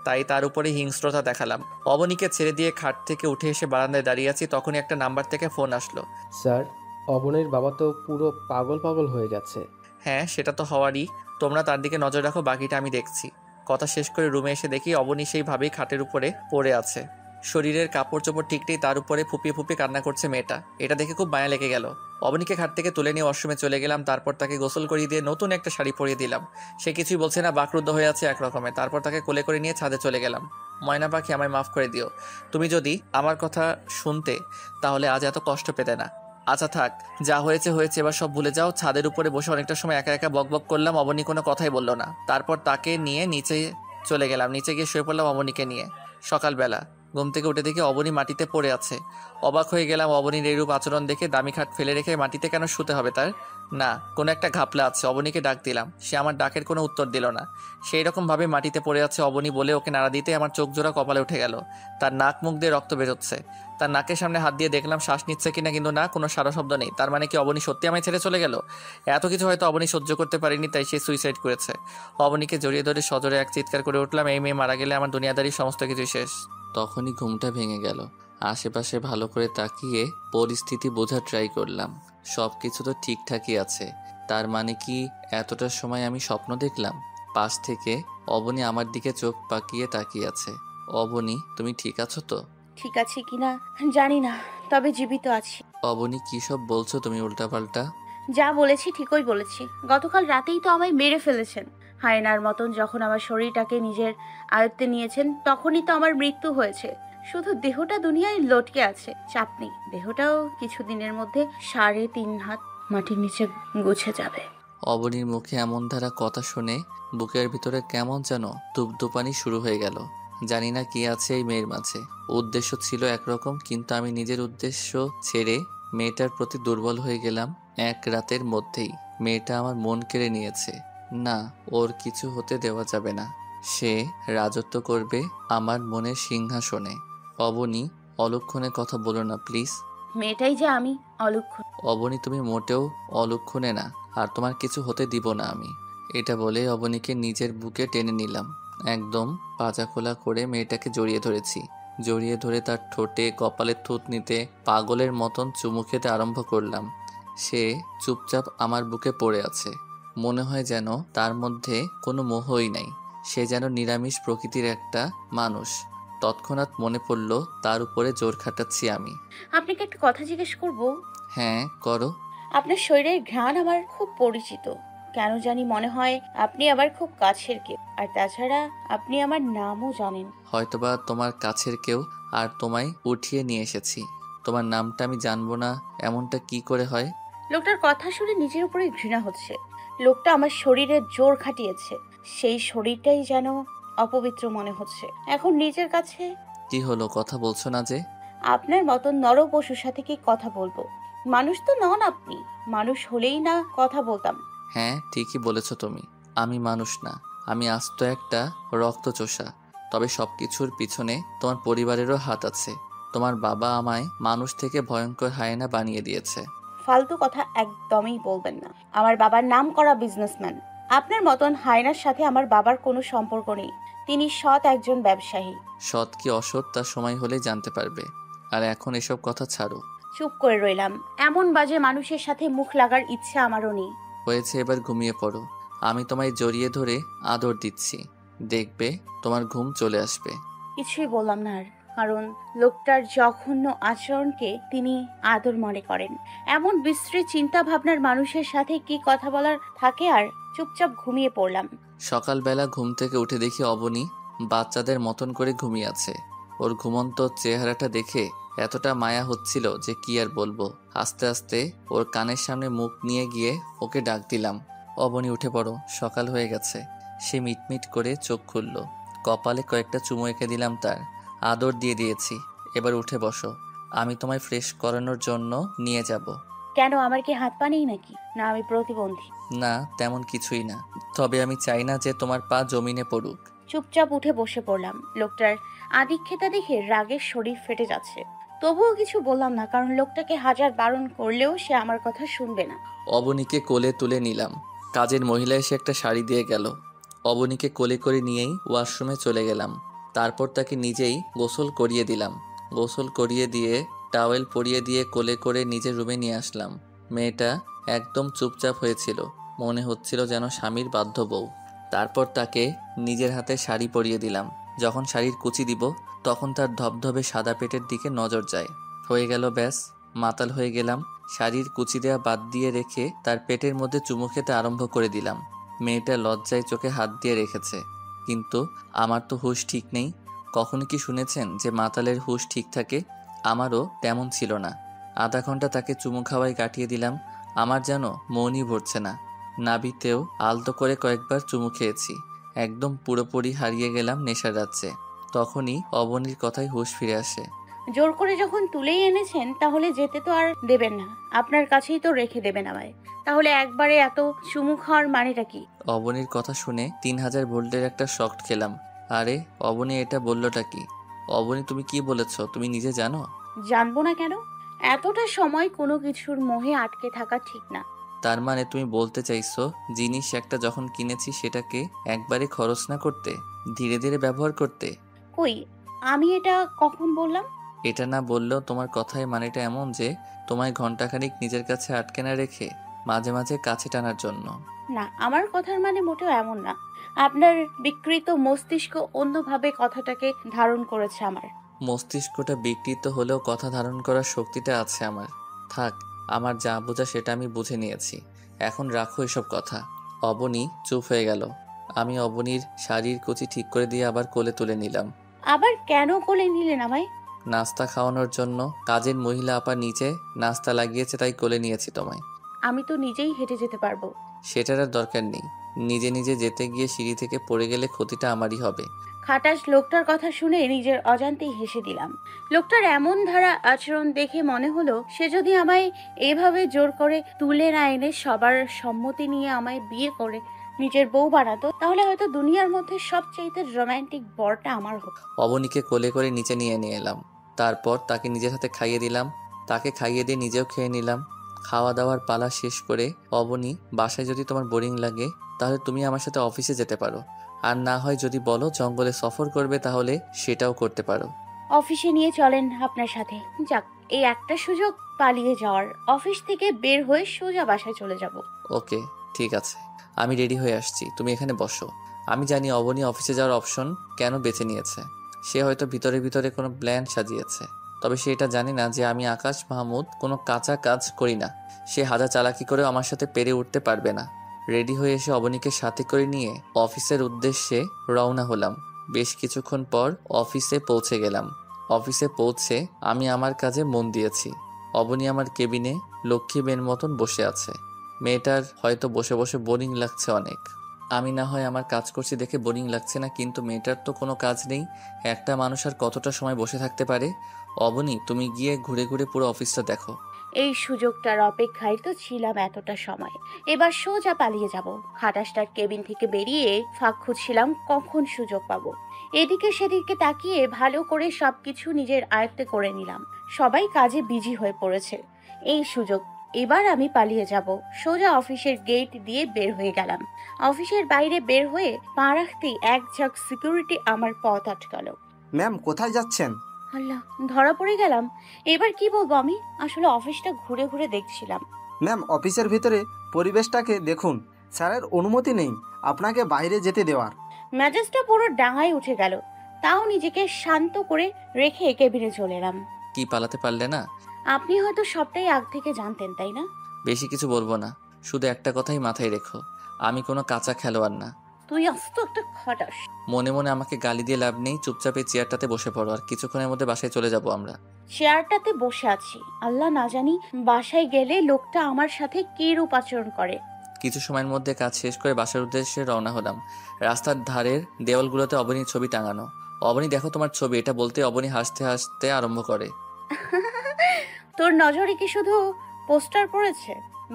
তাই তার উপরে হিংস্রতা দেখালাম। অবনীকে ছেড়ে দিয়ে খাট থেকে উঠে এসে বারান্দায় দাঁড়িয়ে আছি, তখনই একটা নাম্বার থেকে ফোন আসলো। স্যার, অবনীর বাবা তো পুরো পাগল পাগল হয়ে গেছে। হ্যাঁ, সেটা তো হওয়ারই। তোমরা তার দিকে নজর রাখো, বাকিটা আমি দেখছি। কথা শেষ করে রুমে এসে দেখি অবনী সেইভাবেই খাটের উপরে পড়ে আছে। শরীরের কাপড় চোপড় ঠিক নেই, তার উপরে ফুপিয়ে ফুপিয়ে কান্না করছে মেয়েটা। এটা দেখে খুব মায়া লেগে গেল। অবনীকে খাট থেকে তুলে নিয়ে ওয়াশরুমে চলে গেলাম। তারপর তাকে গোসল করিয়ে দিয়ে নতুন একটা শাড়ি পরিয়ে দিলাম। সে কিছুই বলছে না, বাকরুদ্ধ হয়ে আছে একরকমে। তারপর তাকে কোলে করে নিয়ে ছাদে চলে গেলাম। ময়না পাখি, আমায় মাফ করে দিও। তুমি যদি আমার কথা শুনতে, তাহলে আজ এত কষ্ট পেতে না। আচ্ছা থাক, যা হয়েছে হয়েছে, এবার সব ভুলে যাও। ছাদের উপরে বসে অনেকটা সময় একা একা বকবক করলাম। অবনী কোনো কথাই বলল না। তারপর তাকে নিয়ে নিচে চলে গেলাম। নিচে গিয়ে শুয়ে পড়লাম অবনীকে নিয়ে। সকালবেলা ঘুম থেকে উঠে দেখি অবনী মাটিতে পড়ে আছে। অবাক হয়ে গেলাম অবনীর এইরূপ আচরণ দেখে। দামি খাট ফেলে রেখে মাটিতে কেন শুতে হবে তার? না, কোনো একটা ঘাপলা আছে। অবনীকে ডাক দিলাম, সে আমার ডাকের কোনো উত্তর দিল না। সেই রকমভাবে মাটিতে পড়ে আছে অবনী বলে ওকে নাড়া দিতে আমার চোখ জোড়া কপালে উঠে গেল। তার নাক মুখ দিয়ে রক্ত বেরোচ্ছে। তার নাকের সামনে হাত দিয়ে দেখলাম শ্বাস নিচ্ছে কিনা, কিন্তু না, কোনো সারা শব্দ নেই। তার মানে কি অবনী সত্যি আমায় ছেড়ে চলে গেল? এত কিছু হয়তো অবনী সহ্য করতে পারেনি, তাই সে সুইসাইড করেছে। অবনীকে জড়িয়ে ধরে সজোরে এক চিৎকার করে উঠলাম, এই মেয়ে মারা গেলে আমার দুনিয়াদারি সমস্ত কিছু শেষ। তখনই ঘুমটা ভেঙে গেল। আশেপাশে ভালো করে তাকিয়ে পরিস্থিতি বোঝার ট্রাই করলাম। সব কিছু তো ঠিকঠাকই আছে। তার মানে কি এতটা সময় আমি স্বপ্ন দেখলাম? পাশ থেকে অবনী আমার দিকে চোখ পাকিয়ে তাকিয়ে আছে। অবনী, তুমি ঠিক আছো তো? ঠিক আছে কিনা জানি না, তবে জীবিত আছি। অবনী, কী সব বলছো তুমি উল্টাপাল্টা? যা বলেছি ঠিকই বলেছি। গতকাল রাতেই তো আমায় মেরে ফেলেছেন। হায়নার মতন যখন আমার শরীরটাকে নিজের আয়ত্তে নিয়েছেন, তখনই তো আমার মৃত্যু হয়েছে। শুধু দেহটা দুনিয়ায় লটকে আছে, চাপ নেই। দেহটাও কিছুদিনের মধ্যে 3.5 হাত মাটির নিচে গুছে যাবে। অবনীর মুখে এমন ধারা কথা শুনে বুকের ভিতরে কেমন যেন ধুপধুপানি শুরু হয়ে গেল। জানি না কি আছে এই মেয়ের মাঝে। উদ্দেশ্য ছিল একরকম, কিন্তু আমি নিজের উদ্দেশ্য ছেড়ে মেয়েটার প্রতি দুর্বল হয়ে গেলাম এক রাতের মধ্যেই। মেয়েটা আমার মন কেড়ে নিয়েছে। না, ওর কিছু হতে দেওয়া যাবে না। সে রাজত্ব করবে আমার মনের সিংহাসনে। অবনী, অলক্ষণে কথা বলো না প্লিজ। মেয়েটাই যে আমি, অলক্ষণ। অবনী, তুমি মোটেও অলক্ষণে না, আর তোমার কিছু হতে দিব না আমি। এটা বলে অবনীকে নিজের বুকে টেনে নিলাম। একদম পাজা খোলা করে মেয়েটাকে জড়িয়ে ধরেছি। জড়িয়ে ধরে তার ঠোঁটে কপালে থুত নিতে পাগলের মতন চুমু খেতে আরম্ভ করলাম। সে চুপচাপ আমার বুকে পড়ে আছে। মনে হয় যেন তার মধ্যে কোনো মোহই নাই। সে যেন নিরামিষ প্রকৃতির একটা মানুষ। তৎক্ষণাৎ মনে পড়ল তার উপরে জোর খাটাচ্ছি আমি। আপনাকে একটা কথা জিজ্ঞেস করব? হ্যাঁ, করো। আপনার শরীরের ঘ্রাণ আমার খুব পরিচিত। কেন জানি মনে হয় আপনি আবার খুব কাছের কেউ। আর তাছাড়া আপনি আমার নামও জানেন। হয়তোবা তোমার কাছের কেউ, আর তোমায় উঠিয়ে নিয়ে এসেছি। তোমার নামটা আমি জানবো না, এমনটা কি করে হয়? লোকটার কথা শুনে নিজের উপরে ঘৃণা হচ্ছে। লোকটা আমার শরীরে জোর খাটিয়েছে। সেই শরীরটাই যেন অপবিত্র মনে হচ্ছে এখন নিজের কাছে। কি হলো, কথা বলছো না যে? আপনার মতন নর পশুর সাথে কি কথা বলবো? মানুষ তো নন আপনি। মানুষ হলেই না কথা বলতাম। হ্যাঁ, ঠিকই বলেছো তুমি। আমি মানুষ না, আমি আস্ত একটা রক্তচোষা। তবে সব কিছুর পিছনে তোমার পরিবারেরও হাত আছে। তোমার বাবা আমায় মানুষ থেকে ভয়ঙ্কর হায়েনা বানিয়ে দিয়েছে। ফালতু কথা একদমই বলবেন না। আমার বাবার নাম করা বিজনেসম্যান। আপনার মতন হায়নার সাথে আমার বাবার কোনো সম্পর্ক নেই। তিনি সৎ একজন ব্যবসায়ী। সৎ কি অসৎ তা সময় হলেই জানতে পারবে। আর এখন এসব কথা ছাড়ো। চুপ করে রইলাম। এমন বাজে মানুষের সাথে মুখ লাগার ইচ্ছা আমারও নেই। হয়েছে, এবার ঘুমিয়ে পড়ো। আমি তোমায় জড়িয়ে ধরে আদর দিচ্ছি। দেখবে তোমার ঘুম চলে আসবে। কিছুই বললাম না আর, কারণ লোকটার জঘন্য আচরণকে তিনি আদর মনে করেন। এমন বিশ্রী চিন্তা ভাবনার মানুষের সাথে কি কথা বলার থাকে। আর চুপচাপ ঘুমিয়ে পড়লাম। সকালবেলা ঘুম থেকে উঠে দেখি অবনী বাচ্চাদের মতন করে ঘুমিয়ে আছে। ওর ঘুমন্ত চেহারাটা দেখে এতটা মায়া হচ্ছিল যে কি আর বলবো। আস্তে আস্তে ওর কানের সামনে মুখ নিয়ে গিয়ে ওকে ডাক দিলাম, অবনী উঠে পড়ো, সকাল হয়ে গেছে। সে মিটমিট করে চোখ খুলল। কপালে কয়েকটা চুমু এঁকে দিলাম তার। আদর দিয়ে দিয়েছি। এবার উঠে বসো, আমি তোমায় ফ্রেশ করানোর জন্য নিয়ে যাব। কেন, আমার কি হাত পা নেই নাকি? না আমি প্রতিবন্ধী? না, তেমন কিছুই না। তবে আমি চাই না যে তোমার পা জমিনে পড়ুক। চুপচাপ উঠে বসে পড়লাম। লোকটার আদিক্ষেতা দেখে রাগের শরীর ফেটে যাচ্ছে। তবুও কিছু বললাম না, কারণ লোকটাকে হাজার বারণ করলেও সে আমার কথা শুনবে না। অবনীকে কোলে তুলে নিলাম। কাজের মহিলা এসে একটা শাড়ি দিয়ে গেল। অবনীকে কোলে করে নিয়েই ওয়াশরুমে চলে গেলাম। তারপর তাকে নিজেই গোসল করিয়ে দিলাম। গোসল করিয়ে দিয়ে টাওয়েল পরিয়ে দিয়ে কোলে করে নিজের রুমে নিয়ে আসলাম। মেয়েটা একদম চুপচাপ হয়েছিল, মনে হচ্ছিল যেন স্বামীর বাধ্য বউ। তারপর তাকে নিজের হাতে শাড়ি পরিয়ে দিলাম। যখন শাড়ির কুচি দিব তখন তার ধবধবে সাদা পেটের দিকে নজর যায়। হয়ে গেল ব্যাস, মাতাল হয়ে গেলাম। শাড়ির কুচি দেওয়া বাদ দিয়ে রেখে তার পেটের মধ্যে চুমু খেতে আরম্ভ করে দিলাম। মেয়েটা লজ্জায় চোখে হাত দিয়ে রেখেছে, কিন্তু আমার তো হুঁশ ঠিক নেই। কখনো কি শুনেছেন যে মাতালের হুঁশ ঠিক থাকে? আমারও তেমন ছিল না। আধা ঘন্টা তাকে চুমু খাওয়াই কাটিয়ে দিলাম। আমার যেন মনই ভরছে না। নাভিতেও আলতো করে কয়েকবার চুমু খেয়েছি। একদম পুরোপুরি হারিয়ে গেলাম নেশার রাজ্যে। তখনই অবনীর কথায় হুঁশ ফিরে আসে। জোর করে যখন তুলেই এনেছেন তাহলে যেতে তো আর দেবেন না, আপনার কাছেই তো রেখে দেবেন আমায়। তাহলে একবারে এত চুমু খাওয়ার মানেটা কি? অবনীর কথা শুনে 3000 ভোল্টের একটা শক খেলাম। আরে অবনী এটা বললোটা কি? অবনী তুমি কি বলেছ তুমি নিজে জানো? জানবো না কেন? এতটা সময় কোনো কিছুর মোহে আটকে থাকা ঠিক না। তার মানে তুমি বলতে চাইছো জিনিস একটা যখন কিনেছি সেটাকে একবারে খরচ না করতে, ধীরে ধীরে ব্যবহার করতে? কই, আমি এটা কখন বললাম? এটা না বললেও তোমার কথায় মানেটা এমন যে তোমায় ঘন্টাখানিক নিজের কাছে আটকে না রেখে মাঝে মাঝে কাছে টানার জন্য। না, আমার কথার মানে মোটেও এমন না। আপনার বিকৃত মস্তিষ্ক অন্যভাবে কথাটাকে ধারণ করেছে আমার। মস্তিষ্কটা বিকৃত হলেও কথা ধারণ করার শক্তিটা আছে আমার। থাক, আমার যা বোঝা সেটা আমি বুঝে নিয়েছি। এখন রাখো এসব কথা। অবনী চুপ হয়ে গেল। আমি অবনীর শাড়ির কুচি ঠিক করে দিয়ে আবার কোলে তুলে নিলাম। আবার কেন কোলে নিলেন আমায়? নাস্তা খাওয়ানোর জন্য। কাজের মহিলা আপা নিচে নাস্তা লাগিয়েছে তাই কোলে নিয়েছি তোমায়। আমি তো নিজেই হেঁটে যেতে পারবো। সেটার আর দরকার নেই। নিজে নিজে যেতে গিয়ে সিঁড়ি থেকে পড়ে গেলে ক্ষতিটা আমারই হবে। খাটাস লোকটার কথা শুনে নিজের অজান্তেই হেসে দিলাম। লোকটার এমন ধারা আচরণ দেখে মনে হলো সে যদি আমায় এভাবে জোর করে তুলে না এনে সবার সম্মতি নিয়ে আমায় বিয়ে করে নিজের বউ বানাতো, তাহলে হয়তো দুনিয়ার মধ্যে সবচাইতে রোমান্টিক বরটা আমার হতো। অবনীকে কোলে করে নিচে নিয়ে এলাম। তারপর তাকে নিজের হাতে খাইয়ে দিলাম। তাকে খাইয়ে দিয়ে নিজেও খেয়ে নিলাম। খাওয়া দাওয়ার পালা শেষ করে, অবনী বাসায় যদি তোমার বোরিং লাগে তাহলে তুমি আমার সাথে অফিসে যেতে পারো। আর না হয় যদি বলো জঙ্গলে সফর করবে তাহলে সেটাও করতে পারো। অফিসে নিয়ে চলেন আপনার সাথে। যাক, এই একটা সুযোগ পালিয়ে যাওয়ার। অফিস থেকে বের হয়ে সোজা বাসায় চলে যাব। ওকে, ঠিক আছে, আমি রেডি হয়ে আসছি, তুমি এখানে বসো। আমি জানি অবনী অফিসে যাওয়ার অপশন কেন বেছে নিয়েছে। সে হয়তো ভিতরে ভিতরে কোনো প্ল্যান সাজিয়েছে। তবে সে এটা জানি না যে আমি আকাশ মাহমুদ কোনো কাঁচা কাজ করি না। সে হাজার চালাকি করেও আমার সাথে পেরে উঠতে পারবে না। রেডি হয়ে এসে অবনীকে সাথে করে নিয়ে অফিসের উদ্দেশ্যে রওনা হলাম। বেশ কিছুক্ষণ পর অফিসে পৌঁছে গেলাম। অফিসে পৌঁছে আমি আমার কাজে মন দিয়েছি। অবনী আমার কেবিনে লক্ষ্মী মেয়ের মতন বসে আছে। মেয়েটার হয়তো বসে বসে বোরিং লাগছে অনেক। আমি না হয় আমার কাজ করছি দেখে বোরিং লাগছে না, কিন্তু মেয়েটার তো কোনো কাজ নেই। একটা মানুষ আর কতটা সময় বসে থাকতে পারে? অবনী তুমি গিয়ে ঘুরে ঘুরে পুরো অফিসটা দেখো। এই সুযোগটার অপেক্ষায় তো ছিলাম এতটা সময়। এবার সোজা পালিয়ে যাব। খাটাসটার কেবিন থেকে বেরিয়ে ফাঁক খুঁজছিলাম কখন সুযোগ পাবো। এদিকে সেদিকে তাকিয়ে ভালো করে সবকিছু নিজের আয়ত্তে করে নিলাম। সবাই কাজে বিজি হয়ে পড়েছে। এই সুযোগ, এবার আমি পালিয়ে যাব। সোজা অফিসের গেট দিয়ে বের হয়ে গেলাম। অফিসের বাইরে বের হয়ে পা রাখতেই এক ঝাঁক সিকিউরিটি আমার পথ আটকালো। ম্যাম কোথায় যাচ্ছেন? আল্লাহ, ধরা পড়ে গেলাম। এবার কি বলবো আমি? আসলে অফিসটা ঘুরে ঘুরে দেখছিলাম। ম্যাম অফিসের ভিতরে পরিবেশটাকে দেখুন। স্যারের অনুমতি নেই আপনাকে বাইরে যেতে দেওয়ার। মেজাজটা পুরো ডাঙায় উঠে গেল। তাও নিজেকে শান্ত করে রেখে কেবিনে চলে এলাম। কি পালাতে পারলে না? আপনি হয়তো সবটাই আগ থেকে জানতেন, তাই না? বেশি কিছু বলবো না, শুধু একটা কথাই মাথায় রেখো, আমি কোনো কাঁচা খেলোয়াড় না। তুই আস্ত একটা খটাস। মনে মনে আমাকে গালি দিয়ে লাভ নেই। চুপচাপ এই চেয়ারটাতে বসে পড়ো, আর কিছুক্ষণের মধ্যে বাসায় চলে যাব আমরা। চেয়ারটাতে বসে আছি, আল্লাহ না জানি বাসায় গেলে লোকটা আমার সাথে কি রূপ আচরণ করে। কিছু সময়ের মধ্যে কাজ শেষ করে বাসার উদ্দেশ্যে রওনা হলাম। রাস্তার ধারের দেওয়ালগুলোতে অবনীর ছবি টাঙানো। অবনী দেখো তোমার ছবি, এটা বলতে অবনী হাসতে হাসতে আরম্ভ করে। তোর নজরে কি শুধু পোস্টার পড়েছে?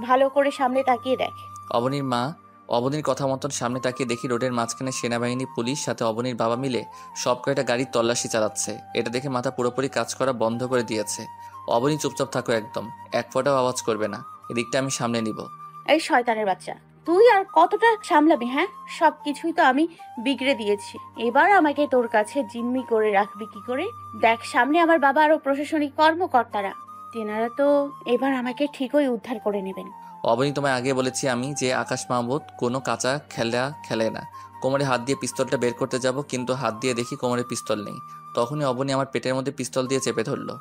ভালো করে সামনে তাকিয়ে দেখ। অবনীর মা। অবনীর কথা মতন সামনে তাকিয়ে দেখি রোডের মাঝখানে সেনাবাহিনী, পুলিশ, সাথে অবনীর বাবা মিলে সব কয়টা গাড়ির তল্লাশি চালাচ্ছে। এটা দেখে মাথা পুরোপুরি কাজ করা বন্ধ করে দিয়েছে। অবনী চুপচাপ থাকো একদম, এক ফোঁটাও আওয়াজ করবে না। এদিকটা আমি সামনে নিব। এই শয়তানের বাচ্চা, তুই আর কতটা সামলাবি? হ্যাঁ, সবকিছুই তো আমি বিগড়ে দিয়েছি। এবার আমাকে তোর কাছে জিম্মি করে রাখবি কি করে? দেখ, সামনে আমার বাবা আরো প্রশাসনিক কর্মকর্তারা, তেনারা তো এবার আমাকে ঠিকই উদ্ধার করে নেবেন। অবনী, তোমায় আগে বলেছি আমি যে আকাশ মাহমুদ কোনো কাঁচা খেলা খেলে না। কোমরে হাত দিয়ে পিস্তলটা বের করতে যাব, কিন্তু হাত দিয়ে দেখি কোমরে পিস্তল নেই। তখনই অবনী আমার পেটের মধ্যে পিস্তল দিয়ে চেপে ধরলো।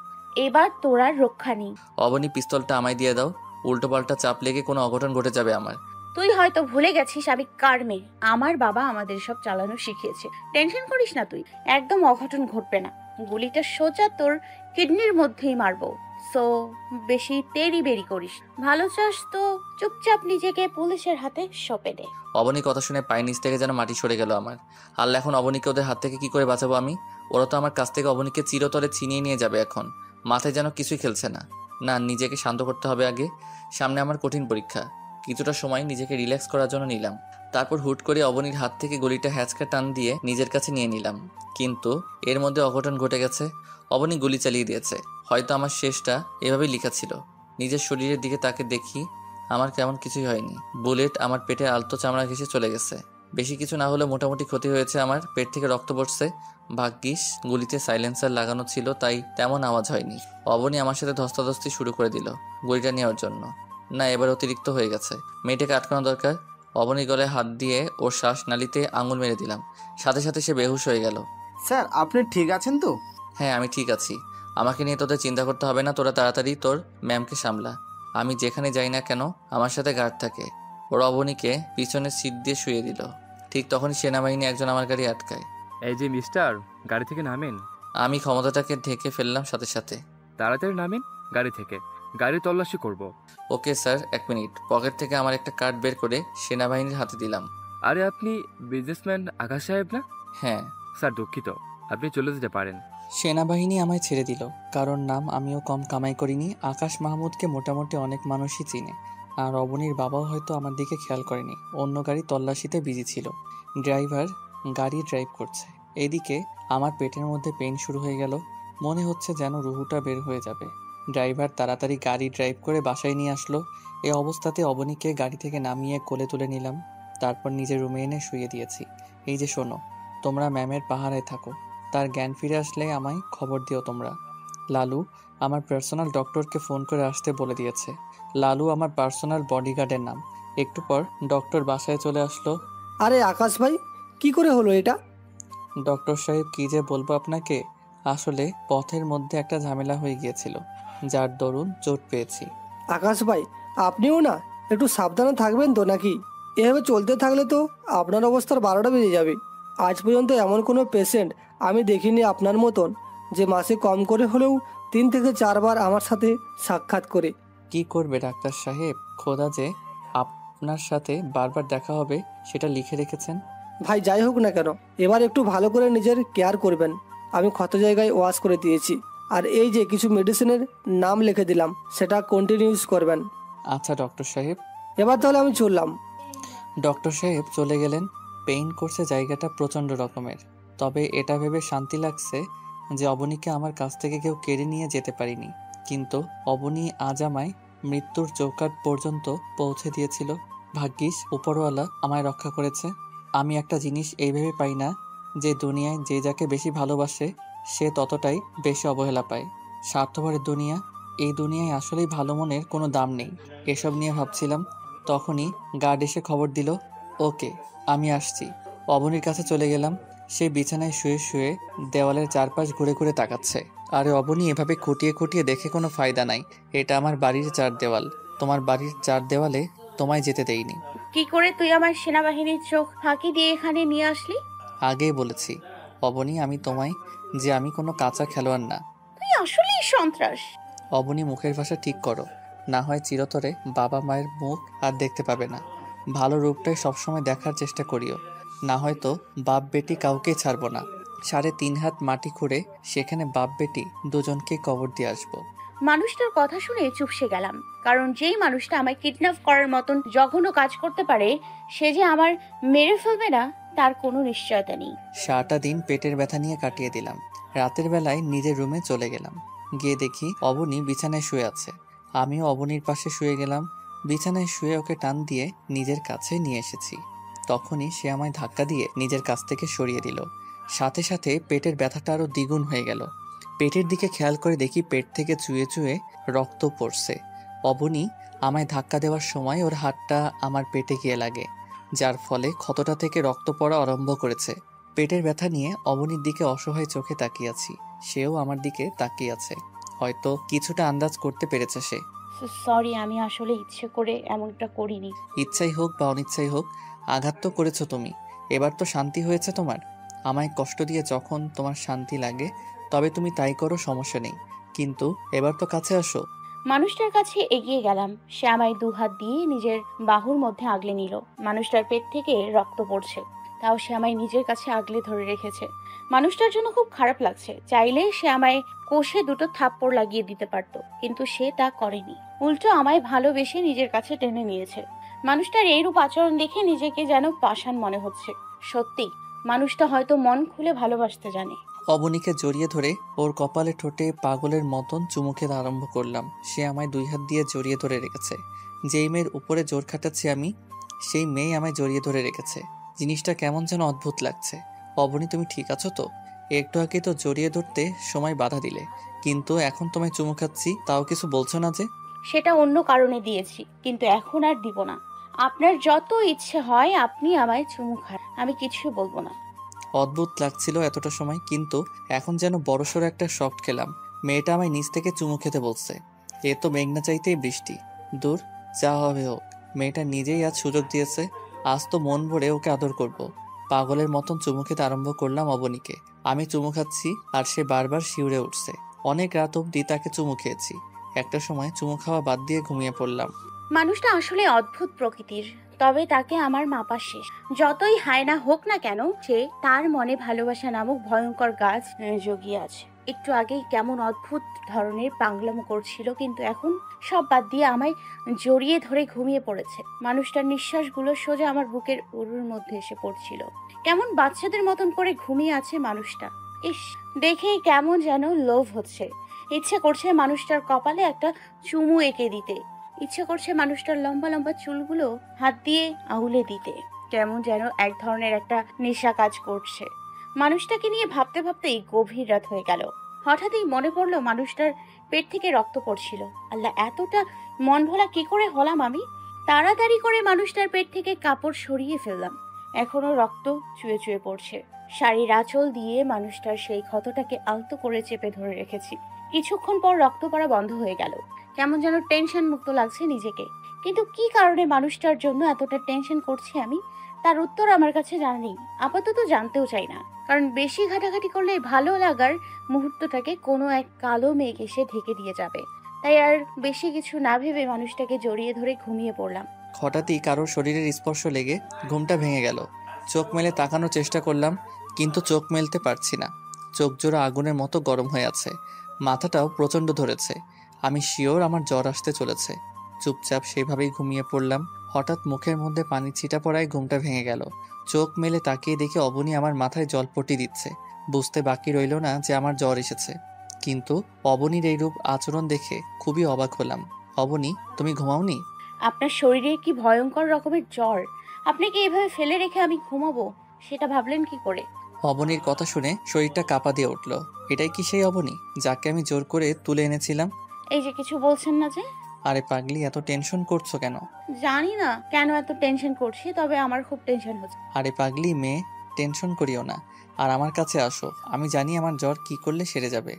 এবার তোর আর রক্ষা নেই। অবনী, পিস্তলটা আমায় দিয়ে দাও। উল্টোপাল্টা চাপ লেগে কোনো অঘটন ঘটে যাবে আমার। তুই হয়তো ভুলে গেছিস আমি কার মেয়ে। আমার বাবা আমাদের সব চালানো শিখিয়েছে। টেনশন করিস না তুই, একদম অঘটন ঘটবে না। গুলিটা সোজা তোর কিডনির মধ্যেই মারবো। সো বেশি তেরি বেরি করিস। ভালো চাস তো চুপচাপ নিজেকে পুলিশের হাতে সঁপে দে। অবনী কথা শুনে পায়ের নিচ থেকে যেন মাটি সরে গেল আমার। আল্লাহ, এখন অবনীকে ওদের হাত থেকে কি করে বাঁচাবো আমি? ওরা তো আমার কাছ থেকে অবনীকে চিরতরে ছিনিয়ে নিয়ে যাবে এখন। মাথায় যেন কিছুই খেলছে না। না, নিজেকে শান্ত করতে হবে আগে। সামনে আমার কঠিন পরীক্ষা। কিছুটা সময় নিজেকে রিল্যাক্স করার জন্য নিলাম। তারপর হুট করে অবনীর হাত থেকে গলিটা হ্যাঁচকা টান দিয়ে নিজের কাছে নিয়ে নিলাম। কিন্তু এর মধ্যে অঘটন ঘটে গেছে। অবনী গুলি চালিয়ে দিয়েছে। হয়তো আমার শেষটা এভাবেই লেখা ছিল। নিজের শরীরের দিকে তাকে দেখি, আমার কেমন কিছুই হয়নি। বুলেট আমার পেটে আলতো চামড়া ঘেঁষে চলে গেছে। বেশি কিছু না হলেও মোটামুটি ক্ষতি হয়েছে। আমার পেট থেকে রক্ত পড়ছে। ভাগ্যিস গুলিতে সাইলেন্সার লাগানো ছিল, তাই তেমন আওয়াজ হয়নি। অবনী আমার সাথে ধস্তাধস্তি শুরু করে দিল গুলিটা নেওয়ার জন্য। না, এবার অতিরিক্ত হয়ে গেছে। মেয়েটাকে আটকানো দরকার। অবনী গলায় হাত দিয়ে ওর শ্বাসনালীতে আঙুল মেরে দিলাম। সাথে সাথে সে বেহুশ হয়ে গেল। স্যার, আপনি ঠিক আছেন তো? হ্যাঁ, আমি ঠিক আছি। আমাকে নিয়ে তোদের চিন্তা করতে হবে না। তোরা তাড়াতাড়ি তোর ম্যামকে সামলা। আমি যেখানে যাই না কেন আমার সাথে গার্ড থাকে। ওরা অবনীকে পিছনের সিট দিয়ে শুয়ে দিল। ঠিক তখনই সেনাবাহিনী একজন আমার গাড়ি আটকায়। এই যে মিস্টার, গাড়ি থেকে নামেন। আমি ক্ষমতাটাকে ঢেকে ফেললাম সাথে সাথে। তাড়াতাড়ি নামেন গাড়ি থেকে, গাড়ি তল্লাশি করব। Okay sir, 1 minute. পকেট থেকে আমার একটা কার্ড বের করে সেনাবাহিনীর হাতে দিলাম। আরে আপনি বিজনেসম্যান আকাশ সাহেব না? হ্যাঁ। স্যার দুঃখিত, আপনি চলে যেতে পারেন। সেনাবাহিনী আমায় ছেড়ে দিল। কারণ নাম আমিও কম কামাই করিনি। আকাশ মাহমুদকে মোটামুটি অনেক মানুষই চিনে। আর অবনীর বাবাও হয়তো আমার দিকে খেয়াল করেনি। অন্য গাড়ি তল্লাশিতে বিজি ছিল। ড্রাইভার গাড়ি ড্রাইভ করছে। এদিকে আমার পেটের মধ্যে পেইন শুরু হয়ে গেল। মনে হচ্ছে যেন রুহুটা বের হয়ে যাবে। ড্রাইভার তাড়াতাড়ি গাড়ি ড্রাইভ করে বাসায় নিয়ে আসলো। এই অবস্থাতে অবনীকে গাড়ি থেকে নামিয়ে কোলে তুলে নিলাম। তারপর নিজের রুমে এনে শুয়ে দিয়েছি। এই যে শোনো, তোমরা ম্যামের পাহারায় থাকো। তার জ্ঞান ফিরে আসলে আমায় খবর দিও তোমরা। লালু আমার পার্সোনাল ডক্টরকে ফোন করে আসতে বলে দিয়েছে। লালু আমার পার্সোনাল বডিগার্ডের নাম। একটু পর ডক্টর বাসায় চলে আসলো। আরে আকাশ ভাই, কি করে হলো এটা? ডক্টর সাহেব, কি যে বলবো আপনাকে, আসলে পথের মধ্যে একটা ঝামেলা হয়ে গিয়েছিল, যার দরুন চোট পেয়েছি। আকাশ ভাই, আপনিও না একটু সাবধানে থাকবেন তো নাকি? এভাবে চলতে থাকলে তো আপনার অবস্থার 12টা বেজে যাবে। আজ পর্যন্ত এমন কোনো পেশেন্ট আমি দেখিনি আপনার মতন, যে মাসে কম করে হলেও 3 থেকে 4 বার আমার সাথে সাক্ষাৎ করে। কি করবে ডাক্তার সাহেব, খোদা যে আপনার সাথে বারবার দেখা হবে সেটা লিখে রেখেছেন। ভাই যাই হোক না কেন, এবার একটু ভালো করে নিজের কেয়ার করবেন। আমি ক্ষত জায়গায় ওয়াশ করে দিয়েছি। আর এই যে কিছু মেডিসিনের নাম লিখে দিলাম, সেটা কন্টিনিউস করবেন। আচ্ছা ডক্টর সাহেব। এবার তাহলে আমি চললাম। ডক্টর সাহেব চলে গেলেন। পেইন করছে জায়গাটা প্রচণ্ড রকমের। তবে এটা ভেবে শান্তি লাগছে যে অবনীকে আমার কাছ থেকে কেউ কেড়ে নিয়ে যেতে পারিনি। কিন্তু অবনী আজ আমায় মৃত্যুর চৌকাঠ পর্যন্ত পৌঁছে দিয়েছিল। ভাগ্যিস উপরওয়ালা আমায় রক্ষা করেছে। আমি একটা জিনিস এইভাবে পাই না যে দুনিয়ায় যে যাকে বেশি ভালোবাসে সে ততটাই বেশি অবহেলা পায়। স্বার্থপরের দুনিয়া, এই দুনিয়ায় আসলেই ভালো মনের কোনো দাম নেই। এসব নিয়ে ভাবছিলাম, তখনই গার্ড এসে খবর দিল, ওকে আমি আসছি। অবনীর কাছে চলে গেলাম। সে বিছানায় শুয়ে শুয়ে দেওয়ালের চারপাশ ঘুরে ঘুরে তাকাচ্ছে। আরে অবনী, এভাবে খুঁটিয়ে খুঁটিয়ে দেখে কোনো ফায়দা নাই। এটা আমার বাড়ির 4 দেওয়াল। তোমার বাড়ির 4 দেওয়ালে তোমায় যেতে দেইনি। কি করে তুই আমার সেনাবাহিনীর চোখ ফাঁকি দিয়ে এখানে নিয়ে আসলি? আগেই বলেছি অবনী, আমি কোনো কাঁচা খেলোয়াড় না। তুই আসলেই সন্ত্রাস। অবনী, মুখের ভাষা ঠিক করো, না হয় চিরতরে বাবা মায়ের মুখ আর দেখতে পাবে না। ভালো রূপটাই সবসময় দেখার চেষ্টা করিও, না হয়তো বাপ বেটি কাউকেই ছাড়বো না। 3.5 হাত মাটি খুঁড়ে সেখানে বাপ বেটি দুজনকে কবর দিয়ে আসবো। মানুষটার কথা শুনে চুপসে গেলাম। কারণ যেই মানুষটা আমায় কিডন্যাপ করার মতন জঘন্য কাজ করতে পারে, সে যে আমার মেরে ফেলবে না তার কোনো নিশ্চয়তা নেই। সারাটা দিন পেটের ব্যথা নিয়ে কাটিয়ে দিলাম। রাতের বেলায় নিজের রুমে চলে গেলাম। গিয়ে দেখি অবনী বিছানায় শুয়ে আছে। আমিও অবনীর পাশে শুয়ে গেলাম। বিছানায় শুয়ে ওকে টান দিয়ে নিজের কাছে নিয়ে এসেছি। তখনই সে আমায় ধাক্কা দিয়ে নিজের কাছ থেকে সরিয়ে দিল। সাথে সাথে পেটের ব্যথাটা আরও দ্বিগুণ হয়ে গেল। পেটের দিকে খেয়াল করে দেখি পেট থেকে চুয়ে চুয়ে রক্ত পড়ছে। অবনী আমায় ধাক্কা দেওয়ার সময় ওর হাতটা আমার পেটে গিয়ে লাগে, যার ফলে ক্ষতটা থেকে রক্ত পড়া আরম্ভ করেছে। পেটের ব্যথা নিয়ে অবনীর দিকে অসহায় চোখে তাকিয়ে আছি। সেও আমার দিকে তাকিয়ে আছে। হয়তো কিছুটা আন্দাজ করতে পেরেছে সে। সরি, আমি আসলে ইচ্ছে করে এমনটা করিনি। ইচ্ছাই হোক বা অনিচ্ছাই হোক, আঘাত তো করেছো তুমি। এবার তো শান্তি হয়েছে তোমার। আমায় কষ্ট দিয়ে যখন তোমার শান্তি লাগে তবে তুমি তাই করো, সমস্যা নেই। কিন্তু এবার তো কাছে আসো। মানুষটার কাছে এগিয়ে গেলাম। সে আমায় দুহাত দিয়ে নিজের বাহুর মধ্যে আগলে নিল। মানুষটার পেট থেকে রক্ত পড়ছে, তাও সে আমায় নিজের কাছে আগলে ধরে রেখেছে। মানুষটার জন্য খুব খারাপ লাগছে। চাইলে সে আমায় কষে দুটো থাপ্পড় লাগিয়ে দিতে পারত, কিন্তু সে তা করেনি। উল্টো আমায় ভালোবেসে নিজের কাছে টেনে নিয়েছে। মানুষটার এইরূপ আচরণ দেখে নিজেকে যেন পাষাণ মনে হচ্ছে। সত্যি, মানুষটা হয়তো মন খুলে ভালোবাসতে জানে। অবনীকে জড়িয়ে ধরে ওর কপালে ঠোঁটে পাগলের মতন চুমু খেতে আরম্ভ করলাম। সে আমায় 2 হাত দিয়ে জড়িয়ে ধরে রেখেছে। যেই মেয়ের উপরে জোর খাটাচ্ছি আমি, সেই মেয়ে আমায় জড়িয়ে ধরে রেখেছে। জিনিসটা কেমন যেন অদ্ভুত লাগছে। অবনী, তুমি ঠিক আছো তো? একটু আগে তো জড়িয়ে ধরতে সময় বাধা দিলে, কিন্তু এখন তোমায় চুমু খাচ্ছি, তাও কিছু বলছো না যে? সেটা অন্য কারণে দিয়েছি, কিন্তু এখন আর দিব না। আপনার যত ইচ্ছে হয় আপনি আমায় চুমু খান, আমি কিছু বলবো না। অদ্ভুত লাগছিল এতটা সময়, কিন্তু এখন যেন বড়সড় একটা শক খেলাম। মেয়েটা আমায় নিচ থেকে চুমু খেতে বলছে। এ তো মেঘনা চাইতেই বৃষ্টি। দূর, যা হবে হোক। মেয়েটা নিজেই আজ সুযোগ দিয়েছে। আজ তো মন ভরে ওকে আদর করব। পাগলের মতন চুমু খেতে আরম্ভ করলাম অবনীকে। আমি চুমু খাচ্ছি আর সে বারবার শিউরে উঠছে। অনেক রাত অবধি তাকে চুমু খেয়েছি। একটা সময় চুমু খাওয়া বাদ দিয়ে ঘুমিয়ে পড়লাম। মানুষটা আসলে অদ্ভুত প্রকৃতির, তবে তাকে আমার মাপা শেষ। যতই হায়না হোক না কেন, সে তার মনে ভালোবাসা নামক ভয়ঙ্কর গাছ জগিয়ে আছে। একটু আগেই কেমন অদ্ভুত ধরনের পাগলামো করছিল, কিন্তু এখন সব বাদ দিয়ে আমায় জড়িয়ে ধরে ঘুমিয়ে পড়েছে। মানুষটার নিঃশ্বাসগুলো সোজা আমার বুকের উরুর মধ্যে এসে পড়ছিল। কেমন বাচ্চাদের মতন করে ঘুমিয়ে আছে মানুষটা। ইস, দেখেই কেমন যেন লোভ হচ্ছে। ইচ্ছে করছে মানুষটার কপালে একটা চুমু এঁকে দিতে। ইচ্ছে করছে মানুষটার লম্বা লম্বা চুলগুলো হাত দিয়ে আউলে দিতে। কেমন যেন এক ধরনের একটা নেশা কাজ করছে। মানুষটাকে নিয়ে ভাবতে ভাবতেই গভীর রাত হয়ে গেল। হঠাৎই মনে পড়লো মানুষটার পেট থেকে রক্ত পড়ছিল। আল্লাহ, এতটা মন ভোলা কি করে হলাম আমি! তাড়াতাড়ি করে মানুষটার পেট থেকে কাপড় সরিয়ে ফেললাম। এখনো রক্ত চুয়ে চুয়ে পড়ছে। শাড়ির আঁচল দিয়ে মানুষটার সেই ক্ষতটাকে আলতো করে চেপে ধরে রেখেছি। কিছুক্ষণ পর রক্ত পড়া বন্ধ হয়ে গেল। কেমন যেন টেনশন মুক্ত লাগছে নিজেকে। কিন্তু কি কারণে মানুষটার জন্য এতটা টেনশন করছি আমি, তার উত্তর আমার কাছে জানা নেই। আপাতত জানতেও চাই না, কারণ বেশি ঘাটাঘাটি করলে ভালো লাগার মুহূর্তটাকে কোনো এক কালো মেঘ এসে ঢেকে দিয়ে যাবে। তাই আর বেশি কিছু না ভেবে মানুষটাকে জড়িয়ে ধরে ঘুমিয়ে পড়লাম। হঠাৎই কারোর শরীরের স্পর্শ লেগে ঘুমটা ভেঙে গেল। চোখ মেলে তাকানোর চেষ্টা করলাম, কিন্তু চোখ মেলতে পারছি না। চোখ জোড়া আগুনের মতো গরম হয়ে আছে। মাথাটাও প্রচণ্ড ধরেছে। আমি শিওর আমার জ্বর আসতে চলেছে। চুপচাপ সেভাবেই ঘুমিয়ে পড়লাম। হঠাৎ মুখের মধ্যে পানি ছিটা পড়ায় ঘুমটা ভেঙে গেল। চোখ মেলে তাকিয়ে দেখে অবনী আমার মাথায় জলপট্টি দিচ্ছে। বুঝতে বাকি রইল না যে আমার জ্বর এসেছে। কিন্তু অবনীর এইরূপ আচরণ দেখে খুবই অবাক হলাম। অবনী, তুমি ঘুমাওনি? আপনার শরীরে কি ভয়ঙ্কর রকমের জ্বর! আপনাকে এভাবে ফেলে রেখে আমি ঘুমাবো, সেটা ভাবলেন কি করে? অবনীর কথা শুনে শরীরটা কাঁপা দিয়ে উঠল। এটাই কি সেই অবনী যাকে আমি জোর করে তুলে এনেছিলাম? এই যে কিছু বলছেন না যে? আরে পাগলি, এত টেনশন করছো কেন? জানি না কেন এত টেনশন করছি, তবে আমার খুব টেনশন হচ্ছে। আরে পাগলি মেয়ে, টেনশন করিও না, আর আমার কাছে আসো। আমি জানি আমার জ্বর কি করলে সেরে যাবে।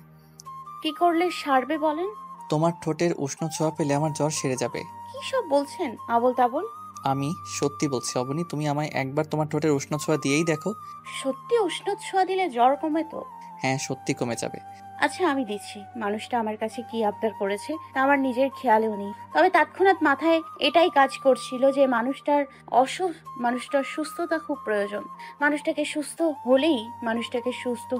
কি করলে সারবে বলেন? তোমার ঠোঁটের উষ্ণ ছোঁয়া পেলে আমার জ্বর সেরে যাবে। কি সব বলছেন আবোল তাবোল! আমি সত্যি বলছি অবনী, তুমি আমায় একবার তোমার ঠোঁটের উষ্ণ ছোঁয়া দিয়েই দেখো। সত্যি উষ্ণ ছোঁয়া দিলে জ্বর কমে তো? হ্যাঁ, সত্যি কমে যাবে। আচ্ছা, আমি দিচ্ছি। মানুষটা আমার কাছে কি আবদার করেছে তা আমার নিজের খেয়ালেও নেই, তবে তৎক্ষণাৎ মাথায় এটাই কাজ করছিল যে মানুষটার সুস্থতা খুব প্রয়োজন। মানুষটাকে সুস্থ